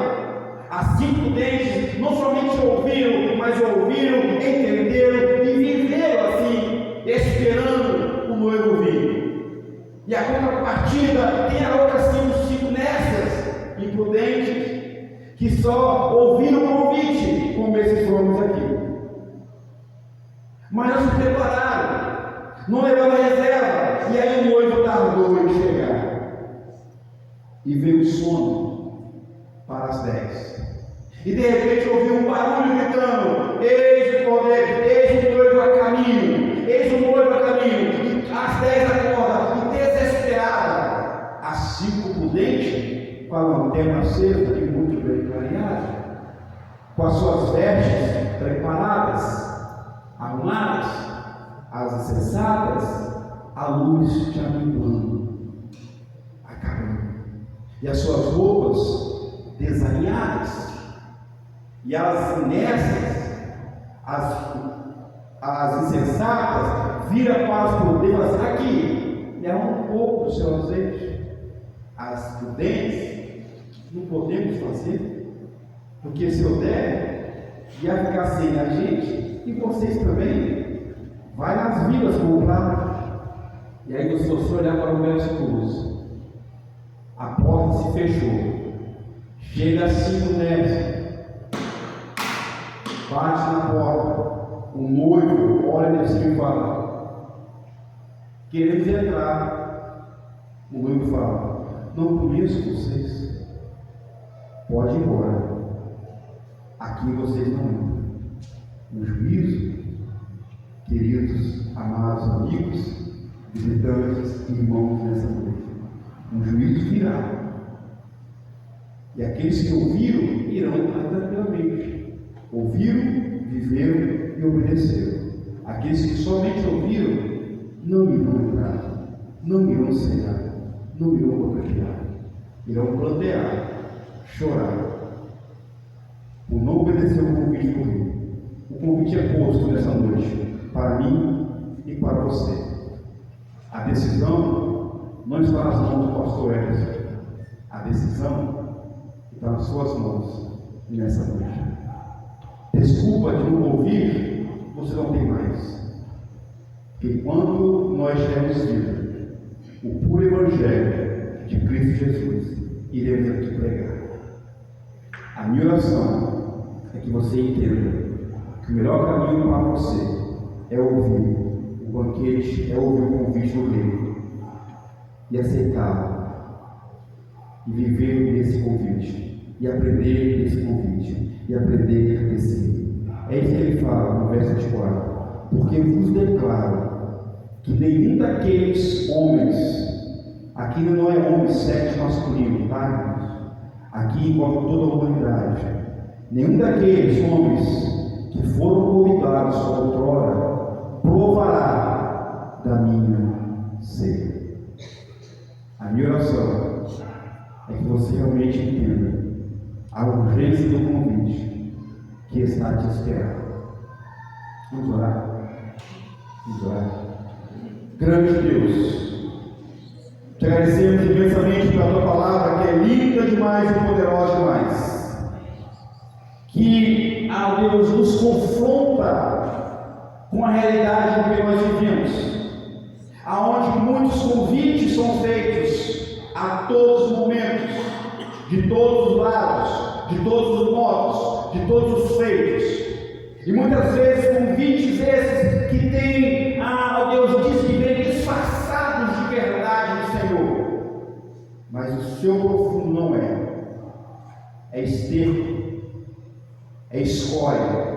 Speaker 6: As 5 prudentes não somente ouviram, mas ouviram, entenderam e viveram assim, esperando o noivo vir. E a contrapartida tem a outras 5 nessas imprudentes, que só ouviram o convite, como esses homens aqui, mas não se prepararam, não levaram reserva, e aí o noivo tardou em chegar, e veio o sono para as 10, e de repente ouviu um barulho gritando: eis o poder, eis o noivo a caminho, eis o noivo a caminho, e as 10 acordam, e desesperada, as 5 prudentes, com a lanterna acesa e muito bem clareada, com as suas vestes preparadas, arrumadas, as insensatas, a luz já iluminando, acabando, e as suas roupas desalinhadas, e as inércias, as insensatas, viram para os prudentes aqui, leva um pouco do seu azeite. As prudentes, não podemos fazer, porque se eu der, ia ficar sem a gente, e vocês também, vai nas vilas comprar. E aí, se você olhar para o verso 12, a porta se fechou, chega 5 10, bate na porta, o noivo olha nesse e fala: queremos entrar. O noivo fala: não conheço vocês, pode ir embora, aqui vocês não entram. No juízo, queridos, amados amigos, visitantes e irmãos nessa noite. Um juízo virá. E aqueles que ouviram irão tranquilamente. Ouviram, viveram e obedeceram. Aqueles que somente ouviram não irão entrar, não irão ceiar, não irão compartilhar. Irão plantear, chorar, por não obedecer o convite por mim. O convite é posto nessa noite, para mim e para você. A decisão não está nas mãos do pastor Edson. A decisão está nas suas mãos nessa noite. Desculpa de não ouvir, você não tem mais. Porque quando nós tivermos vida, o puro Evangelho de Cristo Jesus, iremos aqui pregar. A minha oração é que você entenda que o melhor caminho para você é ouvir o banquete, é ouvir o convite do Rei e aceitá-lo e viver nesse convite e aprender nesse convite e aprender a crescer. É isso que ele fala no verso 24. Porque vos declaro que nenhum daqueles homens, aqui não é homem sexo masculino, tá, irmãos? Aqui envolve toda a humanidade. Nenhum daqueles homens que foram convidados outrora provará da minha ceia. A minha oração é que você realmente entenda a urgência do convite que está a te esperar. Vamos orar? Vamos orar. Grande Deus, te agradecemos imensamente pela tua palavra, que é linda demais e poderosa demais, que, Deus, nos confronta com a realidade em que nós vivemos, aonde muitos convites são feitos a todos os momentos, de todos os lados, de todos os modos, de todos os feitos. E muitas vezes convites esses que têm, Deus diz que vêm disfarçados de verdade do Senhor. Mas o seu profundo não é. É esterco, é escória.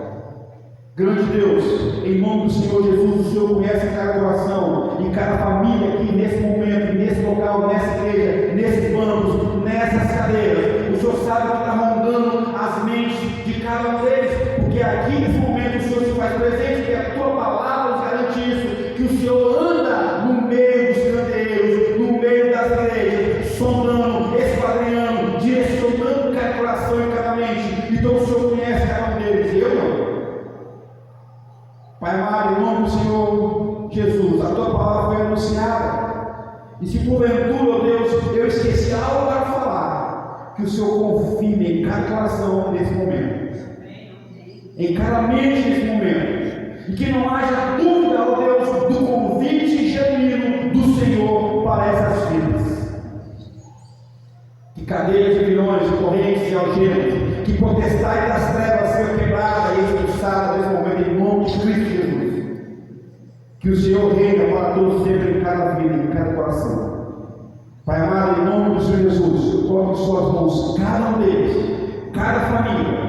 Speaker 6: Grande Deus, em nome do Senhor Jesus, o Senhor conhece cada coração e cada família aqui nesse momento, nesse local, nessa igreja, nesses bancos, nessas cadeiras. O Senhor sabe o que está rondando as mentes de cada um deles, porque aqui nesse momento o Senhor se faz presente, que a tua palavra nos garante isso, que o Senhor anda no meio dos candeeiros, no meio das igrejas, sondando, esquadrinhando, direcionando cada coração e cada mente. Então o Senhor conhece cada um deles, e eu não. Pai amado, em nome do Senhor Jesus, a tua palavra foi anunciada, e se porventura, ó Deus, eu esqueci algo para falar, que o Senhor confirme em cada coração nesse momento, em cada mente nesse momento, e que não haja dúvida, ó Deus, do convite genuíno do Senhor para essas vidas. Que cadeias de milhões, de correntes e algemas, que potestade das trevas seja quebrada e expulsada nesse momento, em nome de Cristo Jesus. Que o Senhor reina para todos sempre, em cada vida, em cada coração. Pai amado, em nome do Senhor Jesus, coloque em suas mãos cada um deles, cada família,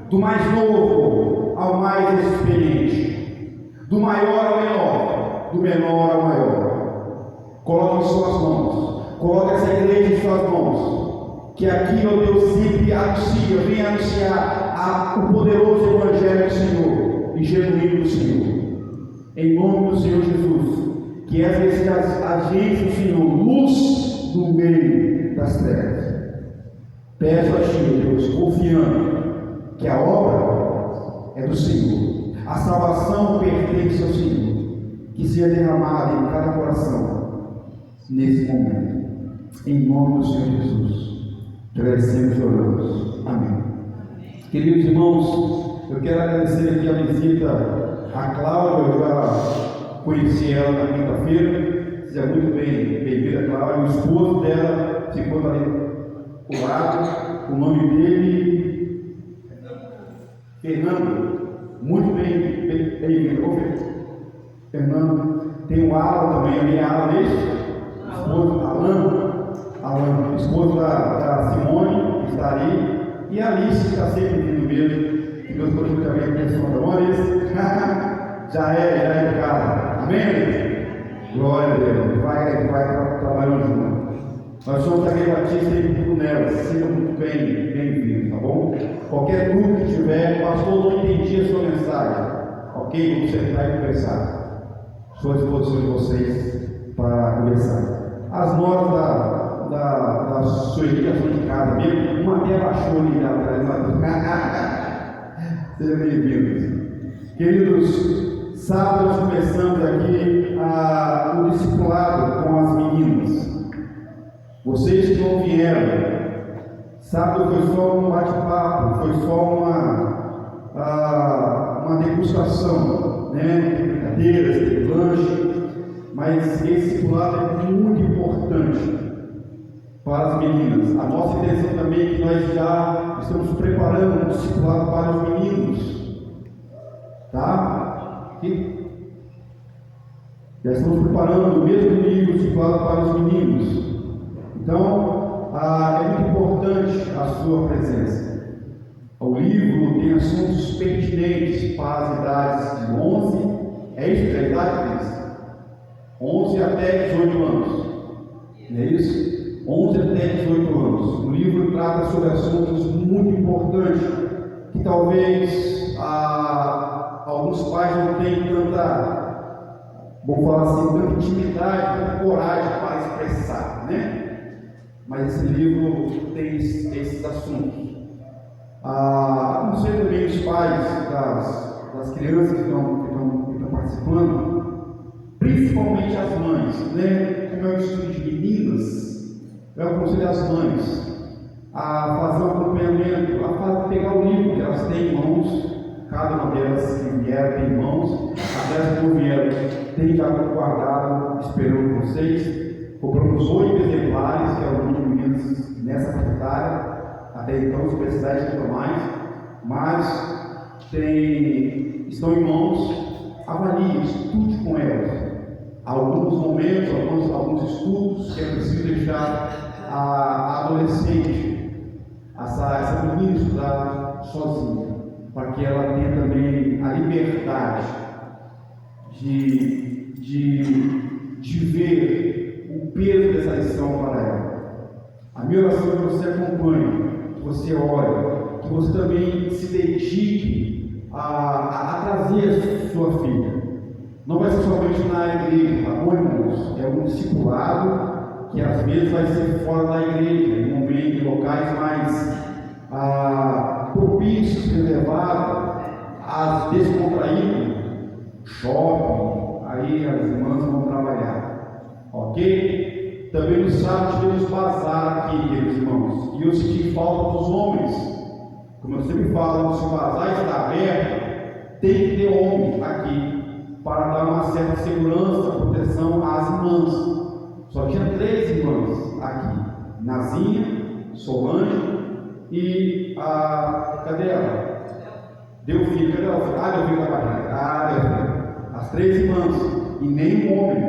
Speaker 6: do mais novo ao mais experiente, do maior ao menor, do menor ao maior. Coloque em suas mãos, coloque essa igreja em suas mãos, que aqui, ó Deus, sempre anuncia, vem anunciar o poderoso Evangelho do Senhor e genuíno do Senhor. Em nome do Senhor Jesus, que essas agentes do Senhor, luz no meio das trevas. Peço a Ti, Deus, confiando que a obra é do Senhor, a salvação pertence ao Senhor, que seja derramada em cada coração nesse momento. Em nome do Senhor Jesus. Te agradecemos e oramos. Amém. Queridos irmãos, eu quero agradecer aqui a visita a Cláudia. Eu já conheci ela na quinta-feira. Seja muito bem-vinda, Cláudia. O esposo dela ficou ali ao lado. O nome dele, Fernando. Muito bem-vindo. Fernando. Tem o Alan também, a minha Alan, esposo Alan, esposo da Simone, que está ali, e a Alice, que está sempre vindo mesmo, que Deus continue também a pessoa da Alice, já é de casa, amém? Glória a Deus. Vai trabalhando junto. Nós somos da Igreja Batista em Brunelas. Sejam muito bem-vindos, tá bom? Qualquer dúvida que tiver, pastor, não entendi a sua mensagem. Ok? Vamos sentar e conversar. Estou à disposição de vocês para conversar. As notas da sua edificação de casa mesmo, uma até baixou ali já atrás. Sejam bem-vindos. Queridos, sábado nós começamos aqui o discipulado com as meninas. Vocês que não vieram, sábado foi só um bate-papo, foi só uma degustação, né? Tem brincadeiras, tem lanche, mas esse discipulado é muito importante para as meninas. A nossa intenção também é que nós já estamos preparando um discipulado para os meninos, tá? Aqui. Já estamos preparando o mesmo nível de discipulado para os meninos. Então, é muito importante a sua presença. O livro tem assuntos pertinentes para as idades de 11, é isso que é a idade deles? 11 até 18 anos, não é isso? 11 até 18 anos. O livro trata sobre assuntos muito importantes que talvez alguns pais não tenham tanta, vou falar assim, tanta intimidade, tanta coragem para expressar, né? Mas esse livro tem esses assuntos. Aconselho também os pais das crianças que estão participando, principalmente as mães, né? Como é um estudo de meninas, eu aconselho as mães a fazer um acompanhamento, a pegar o livro que elas têm em mãos, cada uma delas que vieram tem em mãos, aquelas que não vieram tem já guardado, esperando vocês. Compramos 8 exemplares, que é o número de meninos nessa cartária. Até então, se precisar, escuta mais. Mas estão em mãos, avalie, estude com elas. Alguns momentos, alguns estudos que é preciso deixar a adolescente, essa menina estudar sozinha, para que ela tenha também a liberdade de ver o peso dessa lição para ela. A minha oração é que você acompanhe, que você ore, que você também se dedique a trazer a sua filha. Não vai ser somente na igreja, tá bom, irmãos? É um discipulado que às vezes vai ser fora da igreja, em locais mais propícios, reservados, às descontraídos, shopping, aí as irmãs vão trabalhar, ok? Também no sábado tivemos bazar aqui, queridos irmãos, e eu senti falta dos homens. Como eu sempre falo, se o bazar está aberto, tem que ter homem aqui, para dar uma certa segurança, proteção às irmãs. Só tinha 3 irmãs aqui: Nazinha, Solange e cadê ela? Delfim, cadê ela? Delfim da barriga. Delfim. As 3 irmãs, e nenhum homem.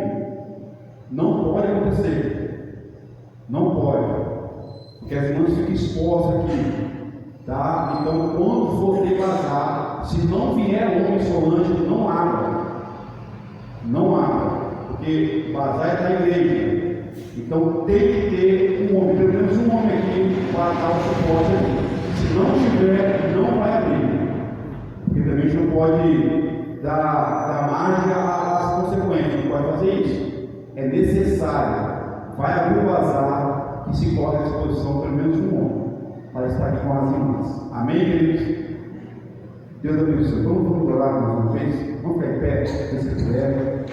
Speaker 6: Não pode acontecer. Não pode. Porque as irmãs ficam expostas aqui. Tá? Então, quando for ter bazar, se não vier homem Solange, não abra. Não abra, porque bazar é da igreja. Então tem que ter um homem, pelo menos um homem aqui para dar o suporte aqui. Se não tiver, não vai abrir. Porque também a gente não pode dar margem às consequências, não pode fazer isso. É necessário. Vai abrir o bazar que se coloca à disposição pelo menos um homem para estar aqui com as irmãs. Amém, queridos? Deus abençoe. Vamos orar mais uma vez. Vamos ficar em pé, se quiser.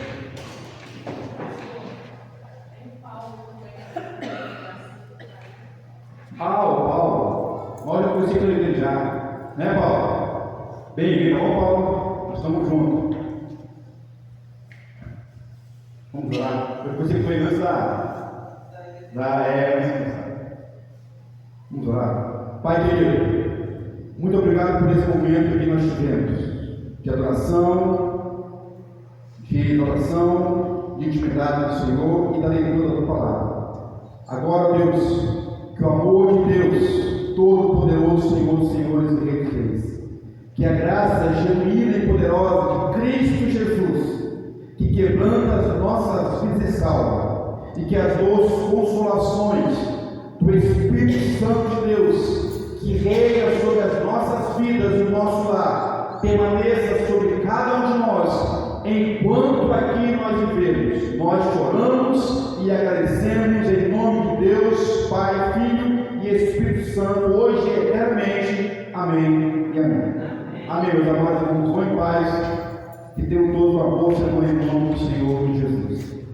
Speaker 6: Paulo. Olha, eu conheci ele dele já. Né, Paulo? Bem-vindo. Ô, Paulo. Nós estamos juntos. Vamos lá. Eu conheci ele antes Vamos lá. Pai querido, muito obrigado por esse momento que nós tivemos de adoração, de intimidade do Senhor e da leitura da tua palavra. Agora, Deus, que o amor de Deus, Todo-Poderoso, Senhor dos Senhores e Rei dos Reis, que a graça genuína e poderosa de Cristo Jesus que quebranta as nossas vidas e salva, e que as doces consolações do Espírito Santo de Deus, que reina sobre as nossas vidas e o nosso lar, permaneça sobre cada um de nós, enquanto aqui nós vivemos. Nós choramos e agradecemos em nome de Deus, Pai, Filho e Espírito Santo, hoje e eternamente. Amém e amém. Amém, meus amados irmãos, vão em paz, que tenham todos uma boa semana em nome do Senhor Jesus.